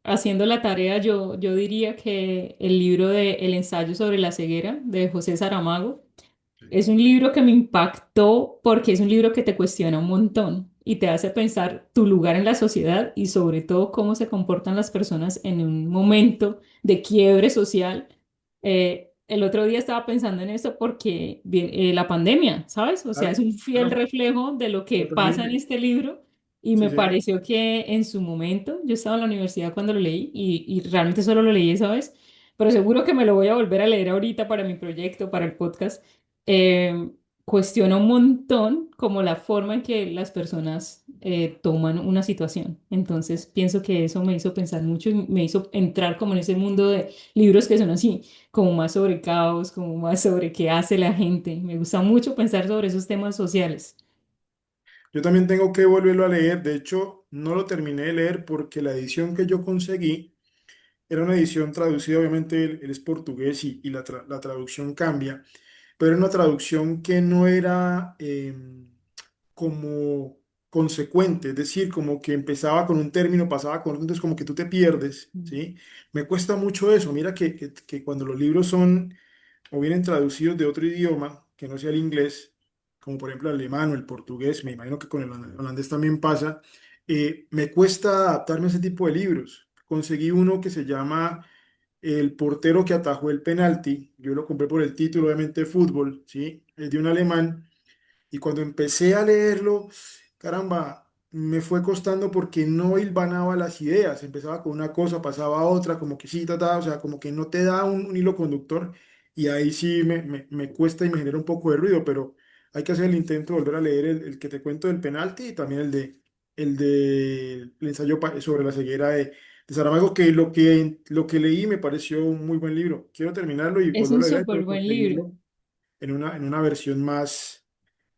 haciendo la tarea yo diría que el libro de El ensayo sobre la ceguera de José Saramago Sí, es un libro que me impactó porque es un libro que te cuestiona un montón y te hace pensar tu lugar en la sociedad y sobre todo cómo se comportan las personas en un momento de quiebre social. El otro día estaba pensando en eso porque la pandemia, ¿sabes? O sea, es claro, un fiel claro, reflejo de lo que pasa en totalmente. este libro y Sí, me señor. pareció que en su momento, yo estaba en la universidad cuando lo leí y realmente solo lo leí esa vez, pero seguro que me lo voy a volver a leer ahorita para mi proyecto, para el podcast. eh, Cuestiona un montón como la forma en que las personas toman una situación. Entonces pienso que eso me hizo pensar mucho y me hizo entrar como en ese mundo de libros que son así, como más sobre caos, como más sobre qué hace la gente. Me gusta mucho pensar sobre esos temas sociales. Yo también tengo que volverlo a leer. De hecho, no lo terminé de leer porque la edición que yo conseguí era una edición traducida, obviamente él es portugués y la traducción cambia, pero era una traducción que no era como consecuente, es decir, como que empezaba con un término, pasaba con otro, entonces como que tú te pierdes, Mm. ¿sí? Me cuesta mucho eso. Mira que cuando los libros son o vienen traducidos de otro idioma que no sea el inglés, como por ejemplo el alemán o el portugués, me imagino que con el holandés también pasa, me cuesta adaptarme a ese tipo de libros. Conseguí uno que se llama El portero que atajó el penalti. Yo lo compré por el título, obviamente, de fútbol, ¿sí? Es de un alemán. Y cuando empecé a leerlo, caramba, me fue costando porque no hilvanaba las ideas. Empezaba con una cosa, pasaba a otra, como que sí, o sea, como que no te da un hilo conductor. Y ahí sí me cuesta y me genera un poco de ruido, pero hay que hacer el intento de volver a leer el que te cuento del penalti y también el ensayo sobre la ceguera de Saramago, que lo que leí me pareció un muy buen libro. Quiero terminarlo y Es un volverlo a leer, súper pero buen libro. conseguirlo en una versión más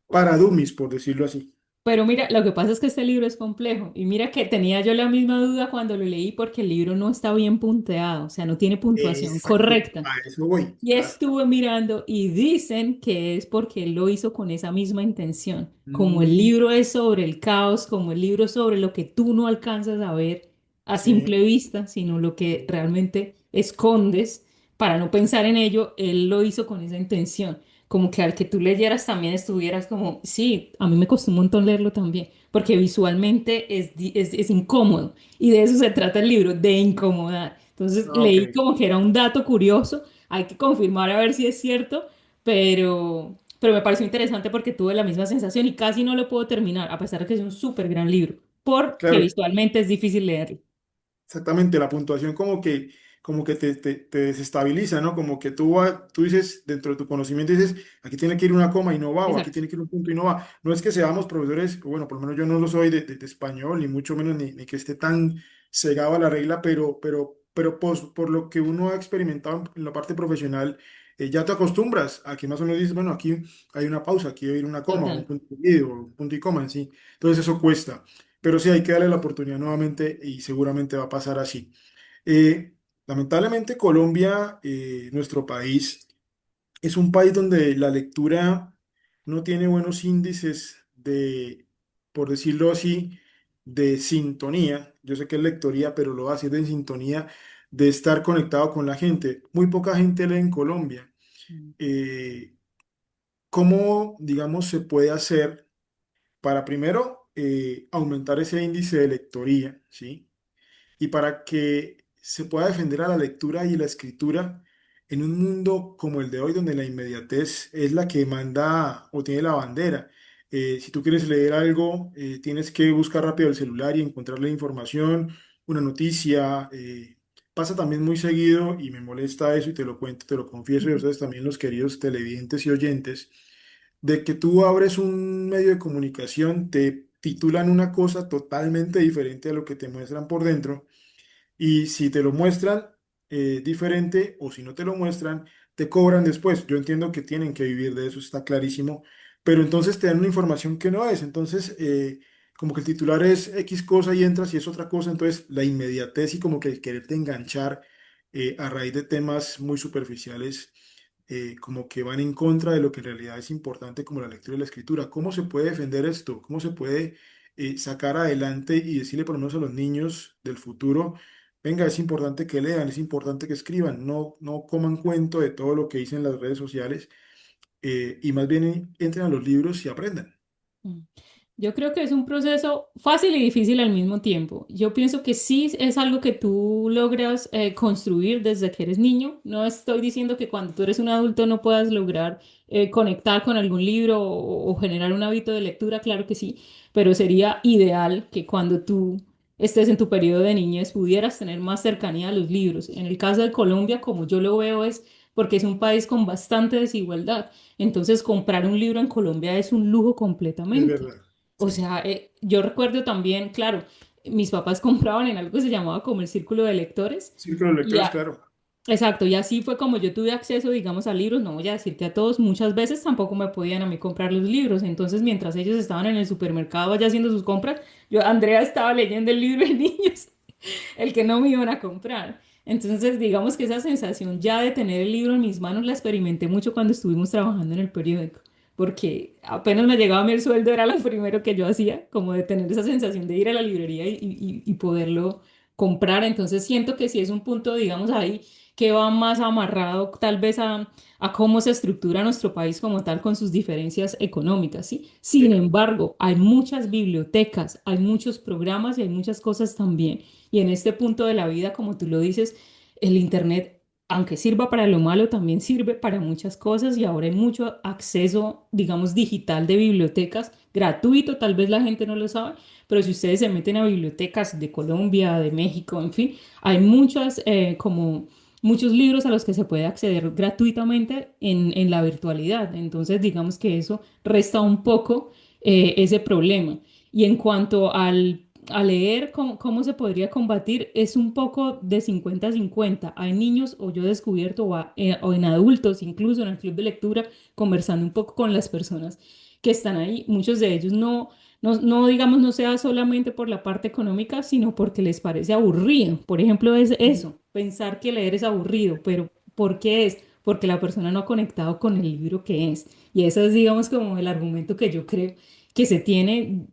para dummies, por decirlo así. Pero mira, lo que pasa es que este libro es complejo y mira que tenía yo la misma duda cuando lo leí porque el libro no está bien punteado, o sea, no tiene puntuación Exacto, correcta. a eso voy, Y claro. estuve mirando y dicen que es porque él lo hizo con esa misma intención. Como el Mm, libro es sobre el caos, como el libro es sobre lo que tú no alcanzas a ver a sí, simple vista, sino lo que realmente escondes para no pensar en ello, él lo hizo con esa intención. Como que al que tú leyeras también estuvieras como, sí, a mí me costó un montón leerlo también, porque visualmente es incómodo. Y de eso se trata el libro, de incomodar. Entonces ah, ok. leí como que era un dato curioso, hay que confirmar a ver si es cierto, pero me pareció interesante porque tuve la misma sensación y casi no lo puedo terminar, a pesar de que es un súper gran libro, porque Claro, visualmente es difícil leerlo. exactamente, la puntuación como que te desestabiliza, ¿no? Como que tú dices, dentro de tu conocimiento dices, aquí tiene que ir una coma y no va, o aquí Exacto, tiene que ir un punto y no va. No es que seamos profesores, bueno, por lo menos yo no lo soy de español, ni mucho menos ni que esté tan cegado a la regla, pero por lo que uno ha experimentado en la parte profesional, ya te acostumbras a que más o menos dices, bueno, aquí hay una pausa, aquí debe ir una coma, un total. punto seguido, un punto y coma, sí. Entonces eso cuesta. Pero sí, hay que darle la oportunidad nuevamente y seguramente va a pasar así. Lamentablemente Colombia, nuestro país, es un país donde la lectura no tiene buenos índices por decirlo así, de sintonía. Yo sé que es lectoría, pero lo va a decir de sintonía, de estar conectado con la gente. Muy poca gente lee en Colombia. Mm. Eh, ¿Cómo, digamos, se puede hacer para primero aumentar ese índice de lectoría, ¿sí? Y para que se pueda defender a la lectura y la escritura en un mundo como el de hoy, donde la inmediatez es la que manda o tiene la bandera. Si tú quieres leer algo, tienes que buscar rápido el celular y encontrar la información, una noticia. Pasa también muy seguido y me molesta eso y te lo cuento, te lo confieso y a ustedes también los queridos televidentes y oyentes, de que tú abres un medio de comunicación, te titulan una cosa totalmente diferente a lo que te muestran por dentro y si te lo muestran diferente o si no te lo muestran, te cobran después. Yo entiendo que tienen que vivir de eso, está clarísimo, pero entonces te dan una información que no es. Entonces, como que el titular es X cosa y entras y es otra cosa, entonces la inmediatez y como que el quererte enganchar a raíz de temas muy superficiales. Como que van en contra de lo que en realidad es importante como la lectura y la escritura. ¿Cómo se puede defender esto? ¿Cómo se puede sacar adelante y decirle por lo menos a los niños del futuro: venga, es importante que lean, es importante que escriban, no coman cuento de todo lo que dicen las redes sociales, y más bien entren a los libros y aprendan. Mm. Yo creo que es un proceso fácil y difícil al mismo tiempo. Yo pienso que sí es algo que tú logras construir desde que eres niño. No estoy diciendo que cuando tú eres un adulto no puedas lograr conectar con algún libro o generar un hábito de lectura, claro que sí, pero sería ideal que cuando tú estés en tu periodo de niñez pudieras tener más cercanía a los libros. En el caso de Colombia, como yo lo veo, es porque es un país con bastante desigualdad. Entonces, comprar un libro en Colombia es un lujo Es completamente. verdad, O sí. sea, yo recuerdo también, claro, mis papás compraban en algo que se llamaba como el círculo de lectores. Círculo de Y lectores, claro. exacto, y así fue como yo tuve acceso, digamos, a libros. No voy a decirte a todos, muchas veces tampoco me podían a mí comprar los libros. Entonces, mientras ellos estaban en el supermercado allá haciendo sus compras, Andrea estaba leyendo el libro de niños, el que no me iban a comprar. Entonces, digamos que esa sensación ya de tener el libro en mis manos la experimenté mucho cuando estuvimos trabajando en el periódico, porque apenas me llegaba a mí el sueldo, era lo primero que yo hacía, como de tener esa sensación de ir a la librería y poderlo comprar. Entonces, siento que sí es un punto, digamos, ahí que va más amarrado tal vez a cómo se estructura nuestro país como tal con sus diferencias económicas, ¿sí? Sin Sí, embargo, hay muchas bibliotecas, hay muchos programas y hay muchas cosas también y en este punto de la vida, como tú lo dices, el Internet, aunque sirva para lo malo, también sirve para muchas cosas y ahora hay mucho acceso, digamos, digital de bibliotecas, gratuito, tal vez la gente no lo sabe, pero si ustedes se meten a bibliotecas de Colombia, de México, en fin, hay muchas como muchos libros a los que se puede acceder gratuitamente en la virtualidad. Entonces, digamos que eso resta un poco ese problema. Y en cuanto a leer, ¿cómo se podría combatir? Es un poco de 50-50. Hay niños, o yo he descubierto, o en adultos, incluso en el club de lectura, conversando un poco con las personas que están ahí. Muchos de ellos no, digamos, no sea solamente por la parte económica, sino porque les parece aburrido. Por ejemplo, es eso, pensar que leer es aburrido, pero ¿por qué es? Porque la persona no ha conectado con el libro que es. Y eso es, digamos, como el argumento que yo creo que se tiene,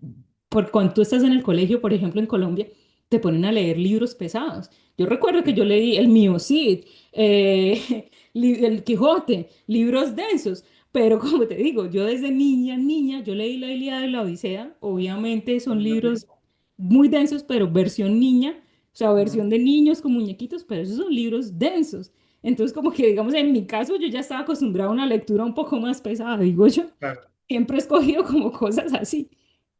por cuando tú estás en el colegio, por ejemplo, en Colombia, te ponen a leer libros pesados. Yo recuerdo que yo leí el Mío Cid, el Quijote, libros densos. Pero como te digo, yo desde niña, yo leí la Ilíada y la Odisea. Obviamente son libros muy densos, pero versión niña, o sea, Ajá, versión de niños con muñequitos, pero esos son libros densos. Entonces, como que digamos, en mi caso, yo ya estaba acostumbrada a una lectura un poco más pesada, digo yo. claro, Siempre he escogido como cosas así.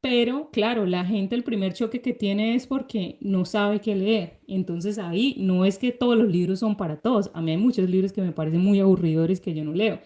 Pero claro, la gente el primer choque que tiene es porque no sabe qué leer. Entonces ahí no es que todos los libros son para todos. A mí hay muchos libros que me parecen muy aburridores que yo no leo.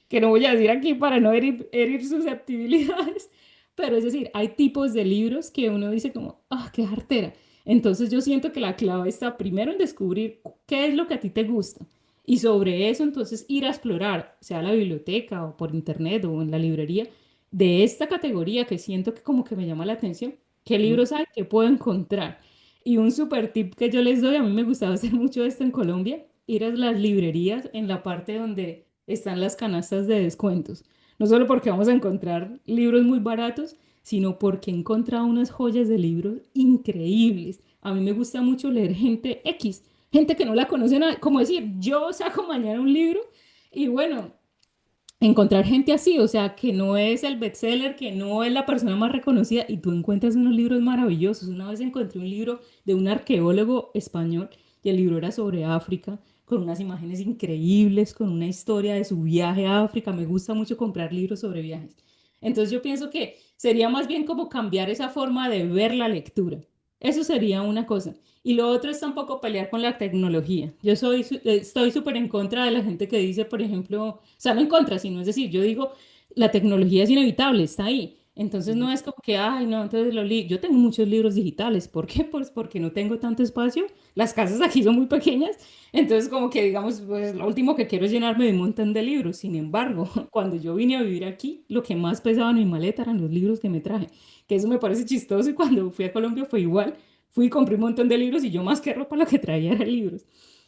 Que no voy a decir aquí para no herir susceptibilidades. Pero es decir, hay tipos de libros que uno dice como, ah, qué jartera. Entonces yo siento que la clave está primero en descubrir qué es lo que a ti te gusta. Y sobre eso entonces ir a explorar, sea la biblioteca o por internet o en la librería de esta categoría que siento que como que me llama la atención, qué ujú, libros hay que puedo encontrar. Y un super tip que yo les doy, a mí me gustaba hacer mucho esto en Colombia, ir a las librerías en la parte donde están las canastas de descuentos. No solo porque vamos a encontrar libros muy baratos, sino porque he encontrado unas joyas de libros increíbles. A mí me gusta mucho leer gente X, gente que no la conoce nada, como decir, yo saco mañana un libro y bueno, encontrar gente así, o sea, que no es el bestseller, que no es la persona más reconocida y tú encuentras unos libros maravillosos. Una vez encontré un libro de un arqueólogo español y el libro era sobre África, con unas imágenes increíbles, con una historia de su viaje a África. Me gusta mucho comprar libros sobre viajes. Entonces yo pienso que sería más bien como cambiar esa forma de ver la lectura. Eso sería una cosa. Y lo otro es tampoco pelear con la tecnología. Estoy súper en contra de la gente que dice, por ejemplo, o sea, no en contra, sino es decir, yo digo, la tecnología es inevitable, está ahí. Entonces no ujú, es como que, ay, no, entonces yo tengo muchos libros digitales. ¿Por qué? Pues porque no tengo tanto espacio. Las casas aquí son muy pequeñas. Entonces como que digamos, pues lo último que quiero es llenarme de un montón de libros. Sin embargo, cuando yo vine a vivir aquí, lo que más pesaba en mi maleta eran los libros que me traje. Que eso me parece chistoso y cuando fui a Colombia fue igual. Fui y compré un montón de libros y yo más que ropa lo que traía eran libros.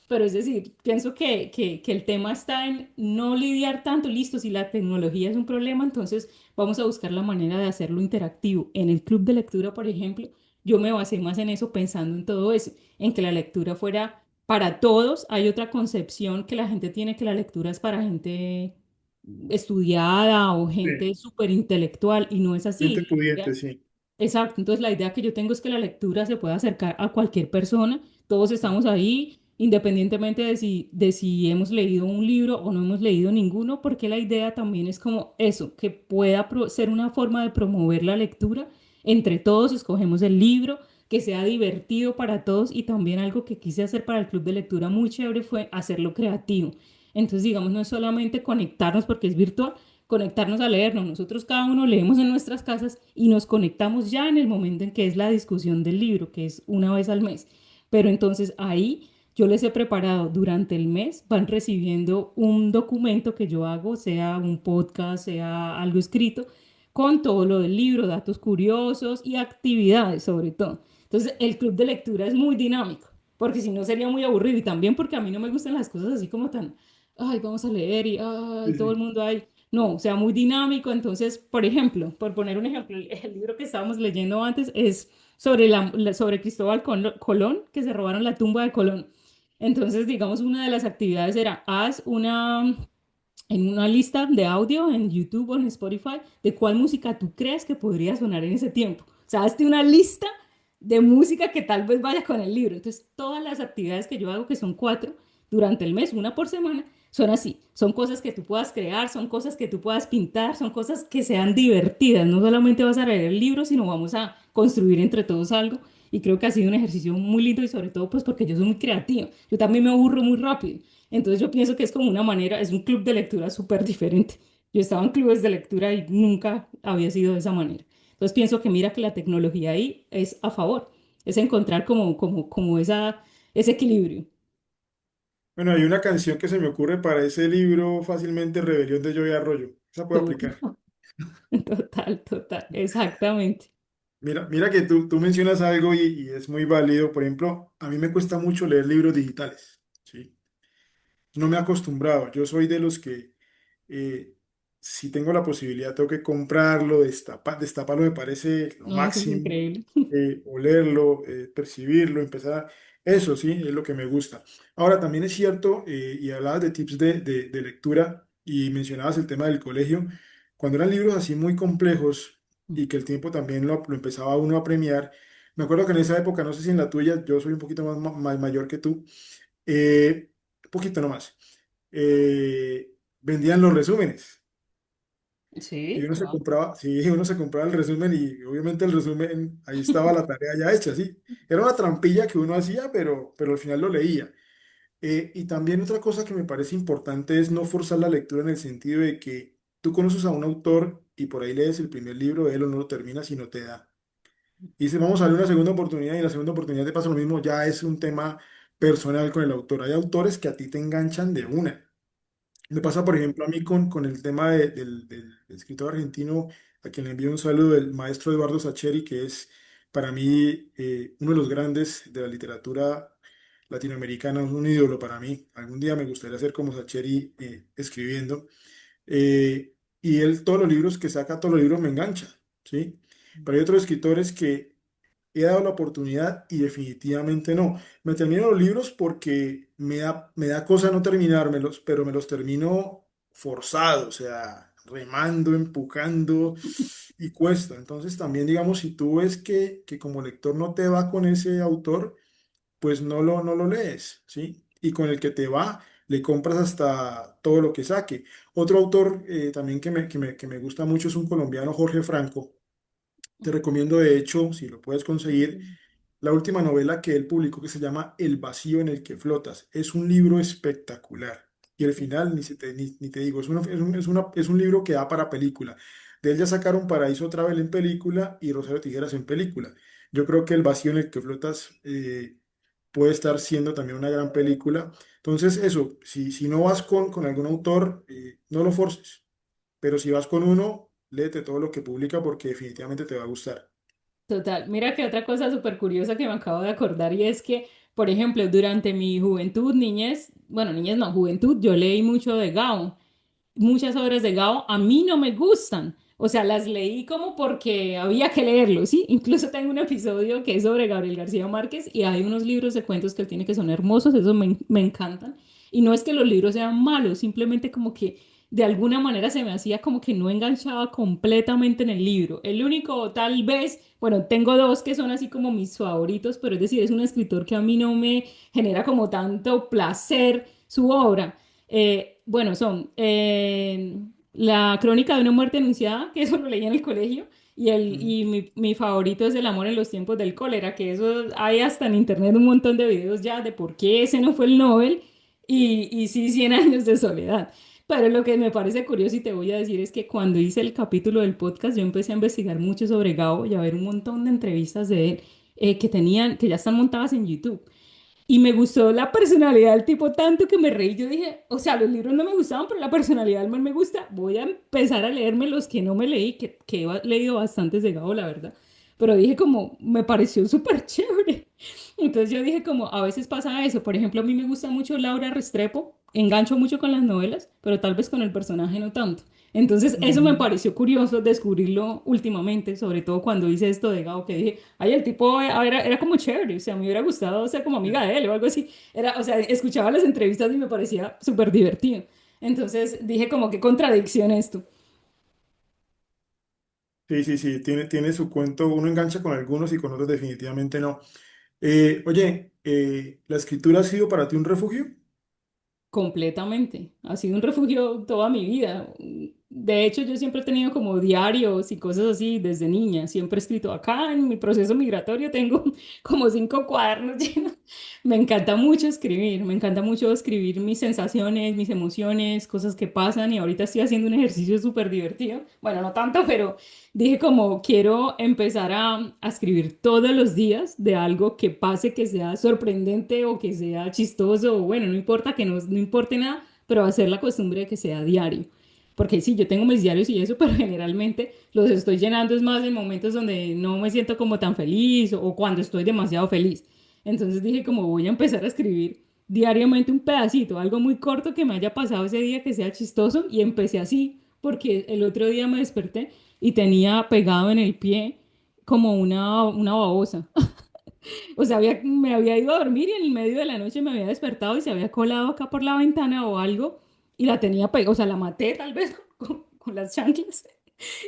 Pero es decir, pienso que el tema está en no lidiar tanto, listo, si la tecnología es un problema, entonces vamos a buscar la manera de hacerlo interactivo. En el club de lectura, por ejemplo, yo me basé más en eso, pensando en todo eso, en que la lectura fuera para todos. Hay otra concepción que la gente tiene que la lectura es para gente estudiada o sí, gente súper intelectual y no es gente así. pudiente, sí. Exacto, entonces la idea que yo tengo es que la lectura se pueda acercar a cualquier persona, todos estamos ahí, independientemente de si hemos leído un libro o no hemos leído ninguno, porque la idea también es como eso, que pueda ser una forma de promover la lectura, entre todos escogemos el libro, que sea divertido para todos y también algo que quise hacer para el club de lectura muy chévere fue hacerlo creativo. Entonces, digamos, no es solamente conectarnos porque es virtual, conectarnos a leernos. Nosotros cada uno leemos en nuestras casas y nos conectamos ya en el momento en que es la discusión del libro, que es una vez al mes. Pero entonces ahí yo les he preparado durante el mes, van recibiendo un documento que yo hago, sea un podcast, sea algo escrito, con todo lo del libro, datos curiosos y actividades sobre todo. Entonces el club de lectura es muy dinámico, porque si no sería muy aburrido y también porque a mí no me gustan las cosas así como tan, ay, vamos a leer y ay, Sí, todo el sí. mundo ahí. No, o sea, muy dinámico. Entonces, por ejemplo, por poner un ejemplo, el libro que estábamos leyendo antes es sobre, sobre Cristóbal Colón, que se robaron la tumba de Colón. Entonces, digamos, una de las actividades era, en una lista de audio en YouTube o en Spotify de cuál música tú crees que podría sonar en ese tiempo. O sea, hazte una lista de música que tal vez vaya con el libro. Entonces, todas las actividades que yo hago, que son 4 durante el mes, una por semana, son así. Son cosas que tú puedas crear, son cosas que tú puedas pintar, son cosas que sean divertidas. No solamente vas a leer el libro, sino vamos a construir entre todos algo. Y creo que ha sido un ejercicio muy lindo y sobre todo pues porque yo soy muy creativa. Yo también me aburro muy rápido. Entonces yo pienso que es como una manera, es un club de lectura súper diferente. Yo estaba en clubes de lectura y nunca había sido de esa manera. Entonces pienso que mira que la tecnología ahí es a favor, es encontrar como ese equilibrio. Bueno, hay una canción que se me ocurre para ese libro fácilmente, Rebelión de Joey Arroyo. Esa puede Total, aplicar. total, total, exactamente. Mira que tú mencionas algo y es muy válido. Por ejemplo, a mí me cuesta mucho leer libros digitales, ¿sí? No me he acostumbrado. Yo soy de los que, eh, si tengo la posibilidad, tengo que comprarlo, destaparlo me parece lo No, eso es máximo. increíble. Olerlo, percibirlo, empezar. Eso sí, es lo que me gusta. Ahora, también es cierto, y hablabas de tips de lectura y mencionabas el tema del colegio. Cuando eran libros así muy complejos y que el tiempo también lo empezaba uno a premiar, me acuerdo que en esa época, no sé si en la tuya, yo soy un poquito más mayor que tú, un poquito nomás, vendían los resúmenes. Y Sí, uno se wow. compraba, sí, uno se compraba el resumen y obviamente el resumen, ahí estaba la tarea ya hecha, sí. Era una trampilla que uno hacía, pero al final lo leía. Y también otra cosa que me parece importante es no forzar la lectura en el sentido de que tú conoces a un autor y por ahí lees el primer libro de él o no lo terminas y no te da. Y dices, vamos a darle una segunda oportunidad y en la segunda oportunidad te pasa lo mismo, ya es un tema personal con el autor. Hay autores que a ti te enganchan de una. Me pasa, por ejemplo, a mí con el tema del escritor argentino, a quien le envío un saludo, el maestro Eduardo Sacheri, que es para mí uno de los grandes de la literatura latinoamericana, es un ídolo para mí. Algún día me gustaría ser como Sacheri escribiendo. Eh, y él, todos los libros que saca, todos los libros me enganchan, ¿sí? Pero hay otros escritores que he dado la oportunidad y definitivamente no. Me termino los libros porque me da cosa no terminármelos, pero me los termino forzado, o sea, remando, empujando y cuesta. Entonces también, digamos, si tú ves que como lector no te va con ese autor, pues no lo lees, ¿sí? Y con el que te va, le compras hasta todo lo que saque. Otro autor también que me gusta mucho es un colombiano, Jorge Franco. Te recomiendo, de hecho, si lo puedes conseguir, la última novela que él publicó que se llama El vacío en el que flotas. Es un libro espectacular. Y el final, ni te digo, es un libro que da para película. De él ya sacaron Paraíso Travel en película y Rosario Tijeras en película. Yo creo que El vacío en el que flotas puede estar siendo también una gran película. Entonces, eso, si no vas con algún autor, no lo forces. Pero si vas con uno, léete todo lo que publica porque definitivamente te va a gustar. Total. Mira que otra cosa súper curiosa que me acabo de acordar y es que, por ejemplo, durante mi juventud, niñez, bueno, niñez no, juventud, yo leí mucho de Gao. Muchas obras de Gao a mí no me gustan. O sea, las leí como porque había que leerlo, ¿sí? Incluso tengo un episodio que es sobre Gabriel García Márquez y hay unos libros de cuentos que él tiene que son hermosos, esos me encantan. Y no es que los libros sean malos, simplemente como que de alguna manera se me hacía como que no enganchaba completamente en el libro. El único, tal vez, bueno, tengo dos que son así como mis favoritos, pero es decir, es un escritor que a mí no me genera como tanto placer su obra. Bueno, son La crónica de una muerte anunciada, que eso lo leí en el colegio, Mm. y mi favorito es El amor en los tiempos del cólera, que eso hay hasta en internet un montón de videos ya de por qué ese no fue el Nobel, y sí, Cien años de soledad. Pero lo que me parece curioso y te voy a decir es que cuando hice el capítulo del podcast, yo empecé a investigar mucho sobre Gabo y a ver un montón de entrevistas de él que ya están montadas en YouTube. Y me gustó la personalidad del tipo tanto que me reí. Yo dije, o sea, los libros no me gustaban, pero la personalidad del man me gusta. Voy a empezar a leerme los que no me leí, que he leído bastantes de Gabo, la verdad. Pero dije como, me pareció súper chévere. Entonces yo dije como, a veces pasa eso. Por ejemplo, a mí me gusta mucho Laura Restrepo. Engancho mucho con las novelas, pero tal vez con el personaje no tanto. Entonces, eso me Ujú. pareció curioso descubrirlo últimamente, sobre todo cuando hice esto de Gao, que dije, ay, el tipo era como chévere, o sea, me hubiera gustado ser como amiga de él o algo así. Era, o sea, escuchaba las entrevistas y me parecía súper divertido. Entonces, dije como, qué contradicción esto. Sí, sí, sí, tiene su cuento, uno engancha con algunos y con otros definitivamente no. Oye, ¿la escritura ha sido para ti un refugio? Completamente. Ha sido un refugio toda mi vida. De hecho, yo siempre he tenido como diarios y cosas así desde niña. Siempre he escrito acá en mi proceso migratorio, tengo como 5 cuadernos llenos. Me encanta mucho escribir, me encanta mucho escribir mis sensaciones, mis emociones, cosas que pasan y ahorita estoy haciendo un ejercicio súper divertido. Bueno, no tanto, pero dije como quiero empezar a escribir todos los días de algo que pase, que sea sorprendente o que sea chistoso o bueno, no importa que no importe nada, pero hacer la costumbre de que sea diario. Porque sí, yo tengo mis diarios y eso, pero generalmente los estoy llenando es más en momentos donde no me siento como tan feliz o cuando estoy demasiado feliz. Entonces dije como voy a empezar a escribir diariamente un pedacito, algo muy corto que me haya pasado ese día que sea chistoso y empecé así porque el otro día me desperté y tenía pegado en el pie como una babosa. O sea, me había ido a dormir y en el medio de la noche me había despertado y se había colado acá por la ventana o algo y la tenía pegada, o sea, la maté tal vez con las chanclas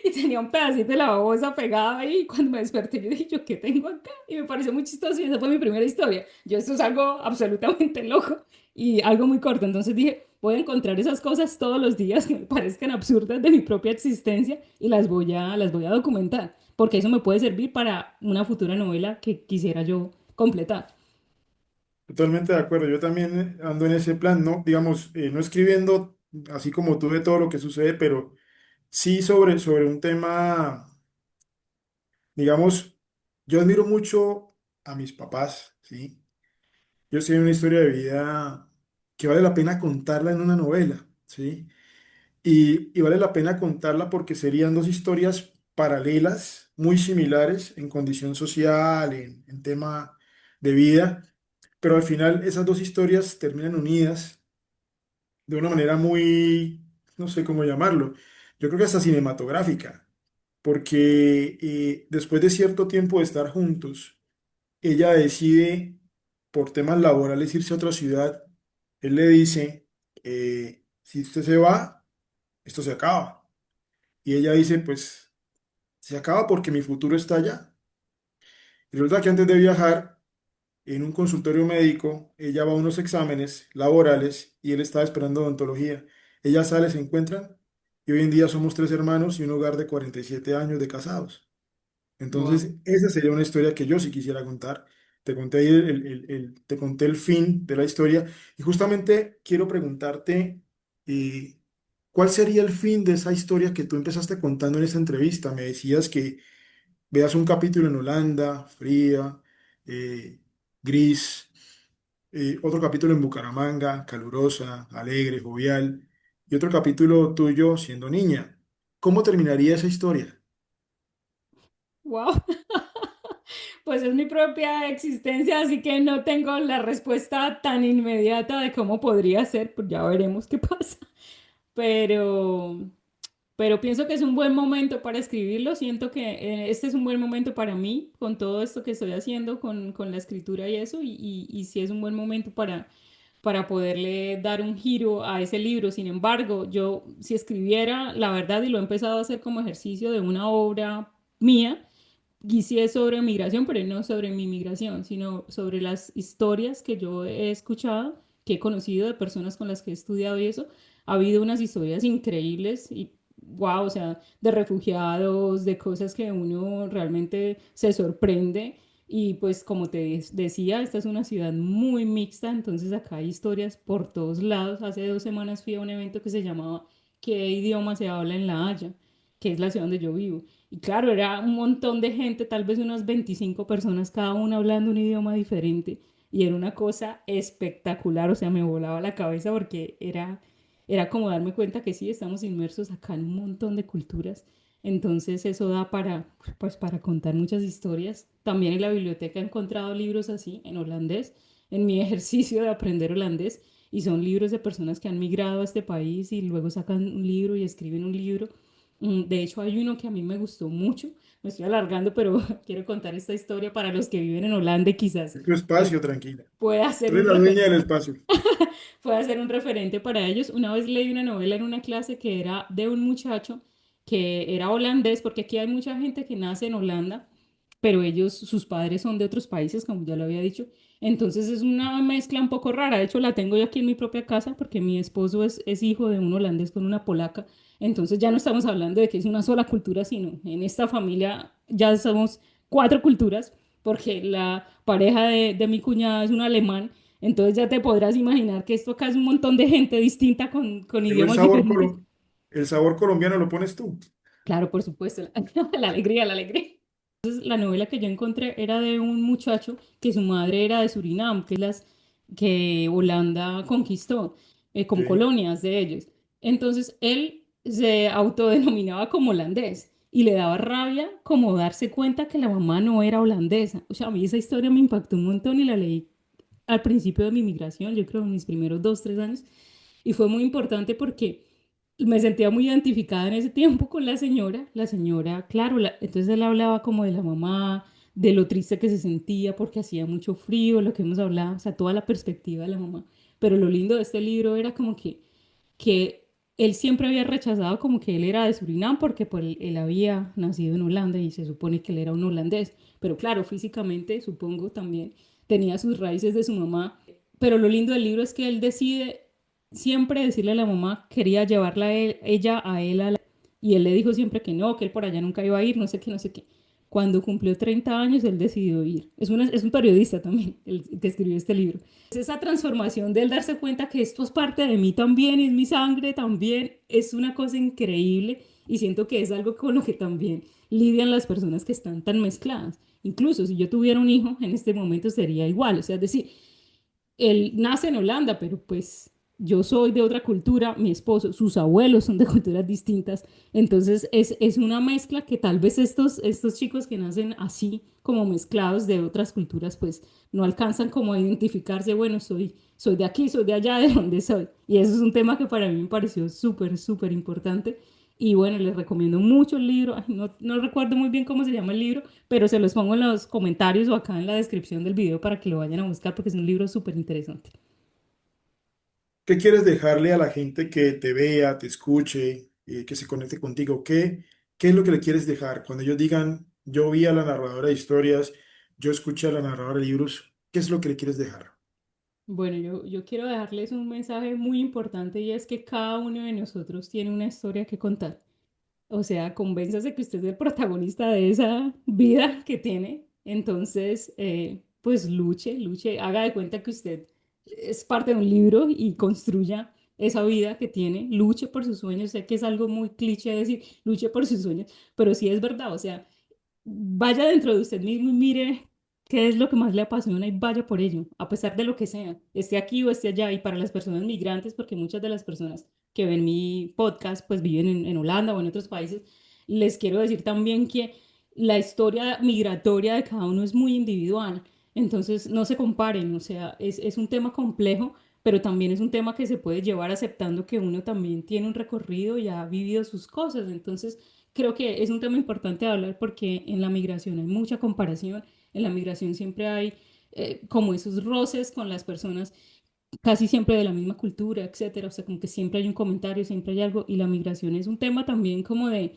y tenía un pedacito de la babosa pegada ahí y cuando me desperté yo dije, ¿yo qué tengo acá? Y me pareció muy chistoso y esa fue mi primera historia. Yo esto es algo absolutamente loco y algo muy corto, entonces dije, voy a encontrar esas cosas todos los días que me parezcan absurdas de mi propia existencia y las voy a documentar, porque eso me puede servir para una futura novela que quisiera yo completar. Totalmente de acuerdo. Yo también ando en ese plan, no, digamos, no escribiendo así como tú de todo lo que sucede, pero sí sobre un tema, digamos, yo admiro mucho a mis papás, ¿sí? Yo sé una historia de vida que vale la pena contarla en una novela, ¿sí? Y vale la pena contarla porque serían dos historias paralelas, muy similares en condición social, en tema de vida, pero al final esas dos historias terminan unidas de una manera muy, no sé cómo llamarlo, yo creo que hasta cinematográfica, porque después de cierto tiempo de estar juntos, ella decide por temas laborales irse a otra ciudad. Él le dice, si usted se va, esto se acaba. Y ella dice, pues se acaba porque mi futuro está allá. Y resulta que antes de viajar, en un consultorio médico, ella va a unos exámenes laborales y él estaba esperando odontología. Ella sale, se encuentran y hoy en día somos tres hermanos y un hogar de 47 años de casados. Wow. Entonces, esa sería una historia que yo sí quisiera contar. Te conté ahí te conté el fin de la historia y justamente quiero preguntarte, eh, ¿cuál sería el fin de esa historia que tú empezaste contando en esta entrevista? Me decías que veas un capítulo en Holanda, fría, eh, gris, otro capítulo en Bucaramanga, calurosa, alegre, jovial, y otro capítulo tuyo siendo niña. ¿Cómo terminaría esa historia? Wow. Pues es mi propia existencia, así que no tengo la respuesta tan inmediata de cómo podría ser, pues ya veremos qué pasa. Pero, pero pienso que es un buen momento para escribirlo. Siento que este es un buen momento para mí, con todo esto que estoy haciendo, con la escritura y eso, y sí es un buen momento para poderle dar un giro a ese libro. Sin embargo, yo si escribiera, la verdad, y lo he empezado a hacer como ejercicio de una obra mía, y sí es sobre migración, pero no sobre mi migración, sino sobre las historias que yo he escuchado, que he conocido de personas con las que he estudiado y eso. Ha habido unas historias increíbles y wow, o sea, de refugiados, de cosas que uno realmente se sorprende. Y pues como te decía, esta es una ciudad muy mixta, entonces acá hay historias por todos lados. Hace 2 semanas fui a un evento que se llamaba ¿Qué idioma se habla en La Haya?, que es la ciudad donde yo vivo. Y claro, era un montón de gente, tal vez unas 25 personas, cada una hablando un idioma diferente. Y era una cosa espectacular, o sea, me volaba la cabeza porque era como darme cuenta que sí, estamos inmersos acá en un montón de culturas. Entonces eso da pues, para contar muchas historias. También en la biblioteca he encontrado libros así, en holandés, en mi ejercicio de aprender holandés. Y son libros de personas que han migrado a este país y luego sacan un libro y escriben un libro. De hecho, hay uno que a mí me gustó mucho. Me estoy alargando, pero quiero contar esta historia para los que viven en Holanda y quizás Es tu espacio, tranquila. pueda Tú ser eres un la dueña referente del espacio. pueda ser un referente para ellos. Una vez leí una novela en una clase que era de un muchacho que era holandés, porque aquí hay mucha gente que nace en Holanda, pero ellos, sus padres son de otros países, como ya lo había dicho, Entonces es una mezcla un poco rara. De hecho, la tengo yo aquí en mi propia casa porque mi esposo es hijo de un holandés con una polaca. Entonces ya no estamos hablando de que es una sola cultura, sino en esta familia ya somos cuatro culturas porque la pareja de mi cuñada es un alemán. Entonces ya te podrás imaginar que esto acá es un montón de gente distinta con Pero idiomas diferentes. el sabor colombiano lo pones tú. Claro, por supuesto, la alegría, la alegría. La novela que yo encontré era de un muchacho que su madre era de Surinam, que es las que Holanda conquistó como Ok. colonias de ellos. Entonces él se autodenominaba como holandés y le daba rabia como darse cuenta que la mamá no era holandesa. O sea, a mí esa historia me impactó un montón y la leí al principio de mi migración, yo creo en mis primeros 2, 3 años, y fue muy importante porque me sentía muy identificada en ese tiempo con la señora, claro, entonces él hablaba como de la mamá, de lo triste que se sentía porque hacía mucho frío, lo que hemos hablado, o sea, toda la perspectiva de la mamá. Pero lo lindo de este libro era como que él siempre había rechazado como que él era de Surinam porque pues, él había nacido en Holanda y se supone que él era un holandés. Pero claro, físicamente supongo también tenía sus raíces de su mamá. Pero lo lindo del libro es que él decide siempre decirle a la mamá, quería llevarla ella a él y él le dijo siempre que no, que él por allá nunca iba a ir, no sé qué, no sé qué. Cuando cumplió 30 años, él decidió ir. Es un periodista también, el que escribió este libro. Es esa transformación de él darse cuenta que esto es parte de mí también, es mi sangre también, es una cosa increíble y siento que es algo con lo que también lidian las personas que están tan mezcladas. Incluso si yo tuviera un hijo, en este momento sería igual. O sea, es decir, él nace en Holanda, pero pues yo soy de otra cultura, mi esposo, sus abuelos son de culturas distintas, entonces es una mezcla que tal vez estos chicos que nacen así como mezclados de otras culturas, pues no alcanzan como a identificarse, bueno, soy de aquí, soy de allá, de donde soy. Y eso es un tema que para mí me pareció súper, súper importante. Y bueno, les recomiendo mucho el libro. Ay, no recuerdo muy bien cómo se llama el libro, pero se los pongo en los comentarios o acá en la descripción del video para que lo vayan a buscar porque es un libro súper interesante. ¿Qué quieres dejarle a la gente que te vea, te escuche, que se conecte contigo? ¿Qué es lo que le quieres dejar? Cuando ellos digan, yo vi a la narradora de historias, yo escuché a la narradora de libros, ¿qué es lo que le quieres dejar? Bueno, yo quiero dejarles un mensaje muy importante y es que cada uno de nosotros tiene una historia que contar. O sea, convénzase que usted es el protagonista de esa vida que tiene. Entonces, pues luche, haga de cuenta que usted es parte de un libro y construya esa vida que tiene. Luche por sus sueños. Sé que es algo muy cliché decir, luche por sus sueños, pero sí es verdad. O sea, vaya dentro de usted mismo y mire qué es lo que más le apasiona y vaya por ello, a pesar de lo que sea, esté aquí o esté allá. Y para las personas migrantes, porque muchas de las personas que ven mi podcast pues viven en Holanda o en otros países, les quiero decir también que la historia migratoria de cada uno es muy individual. Entonces no se comparen, o sea, es un tema complejo, pero también es un tema que se puede llevar aceptando que uno también tiene un recorrido y ha vivido sus cosas. Entonces, creo que es un tema importante de hablar porque en la migración hay mucha comparación, en la migración siempre hay como esos roces con las personas casi siempre de la misma cultura, etcétera, o sea, como que siempre hay un comentario, siempre hay algo, y la migración es un tema también como de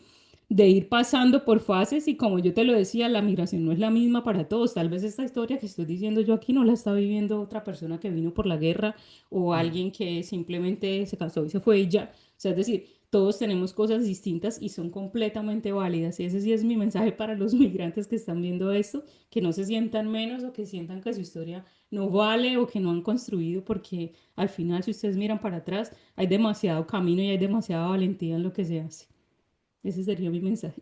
ir pasando por fases y como yo te lo decía, la migración no es la misma para todos, tal vez esta historia que estoy diciendo yo aquí no la está viviendo otra persona que vino por la guerra o Mm. alguien que simplemente se cansó y se fue y ya, o sea, es decir, todos tenemos cosas distintas y son completamente válidas y ese sí es mi mensaje para los migrantes que están viendo esto, que no se sientan menos o que sientan que su historia no vale o que no han construido, porque al final, si ustedes miran para atrás, hay demasiado camino y hay demasiada valentía en lo que se hace. Ese sería mi mensaje.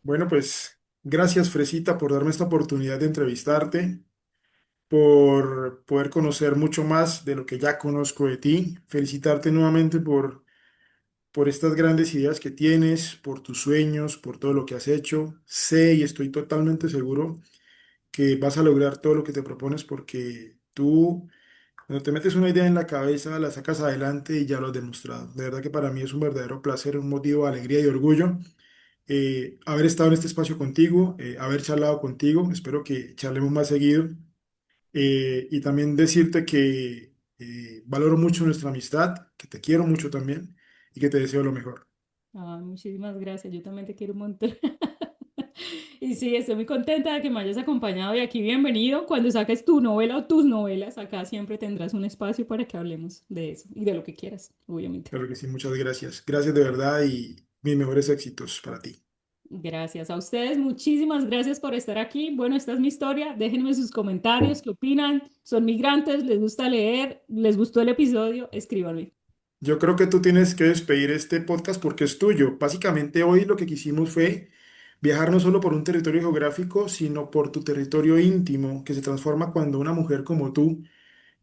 Bueno, pues gracias, Fresita, por darme esta oportunidad de entrevistarte, por poder conocer mucho más de lo que ya conozco de ti. Felicitarte nuevamente por estas grandes ideas que tienes, por tus sueños, por todo lo que has hecho. Sé y estoy totalmente seguro que vas a lograr todo lo que te propones porque tú, cuando te metes una idea en la cabeza, la sacas adelante y ya lo has demostrado. De verdad que para mí es un verdadero placer, un motivo de alegría y orgullo haber estado en este espacio contigo, haber charlado contigo. Espero que charlemos más seguido. Y también decirte que valoro mucho nuestra amistad, que te quiero mucho también y que te deseo lo mejor. Muchísimas gracias. Yo también te quiero un montón. Y Y sí, estoy muy contenta de que me hayas acompañado y aquí bienvenido. Cuando saques tu novela o tus novelas, acá siempre tendrás un espacio para que hablemos de eso y de lo que quieras, obviamente. Claro que sí, muchas gracias. Gracias de verdad y mis mejores éxitos para ti. Gracias a ustedes, muchísimas gracias por estar aquí. Bueno, esta es mi historia. Déjenme sus comentarios, qué opinan. ¿Son migrantes? ¿Les gusta leer? ¿Les gustó el episodio? Escríbanme. Yo creo que tú tienes que despedir este podcast porque es tuyo. Básicamente hoy lo que quisimos fue viajar no solo por un territorio geográfico, sino por tu territorio íntimo, que se transforma cuando una mujer como tú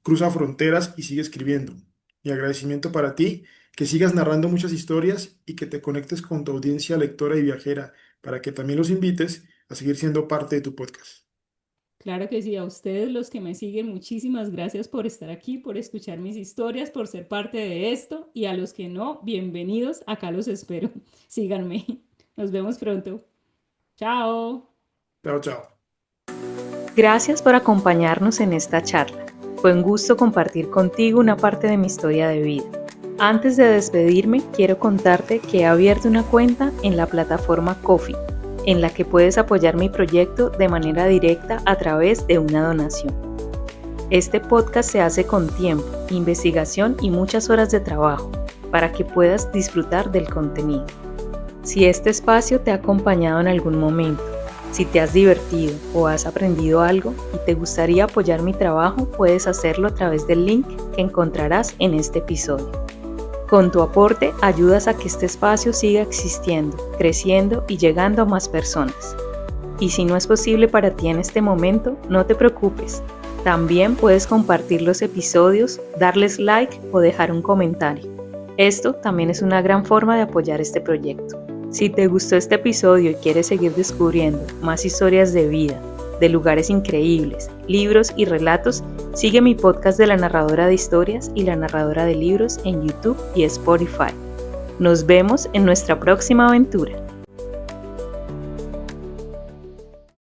cruza fronteras y sigue escribiendo. Mi agradecimiento para ti, que sigas narrando muchas historias y que te conectes con tu audiencia lectora y viajera, para que también los invites a seguir siendo parte de tu podcast. Claro que sí, a ustedes los que me siguen, muchísimas gracias por estar aquí, por escuchar mis historias, por ser parte de esto y a los que no, bienvenidos, acá los espero. Síganme. Nos vemos pronto. Chao. Chao, chao. Gracias por acompañarnos en esta charla. Fue un gusto compartir contigo una parte de mi historia de vida. Antes de despedirme, quiero contarte que he abierto una cuenta en la plataforma Ko-fi, en la que puedes apoyar mi proyecto de manera directa a través de una donación. Este podcast se hace con tiempo, investigación y muchas horas de trabajo para que puedas disfrutar del contenido. Si este espacio te ha acompañado en algún momento, si te has divertido o has aprendido algo y te gustaría apoyar mi trabajo, puedes hacerlo a través del link que encontrarás en este episodio. Con tu aporte ayudas a que este espacio siga existiendo, creciendo y llegando a más personas. Y si no es posible para ti en este momento, no te preocupes. También puedes compartir los episodios, darles like o dejar un comentario. Esto también es una gran forma de apoyar este proyecto. Si te gustó este episodio y quieres seguir descubriendo más historias de vida, de lugares increíbles, libros y relatos, sigue mi podcast de La Narradora de Historias y La Narradora de Libros en YouTube y Spotify. Nos vemos en nuestra próxima aventura.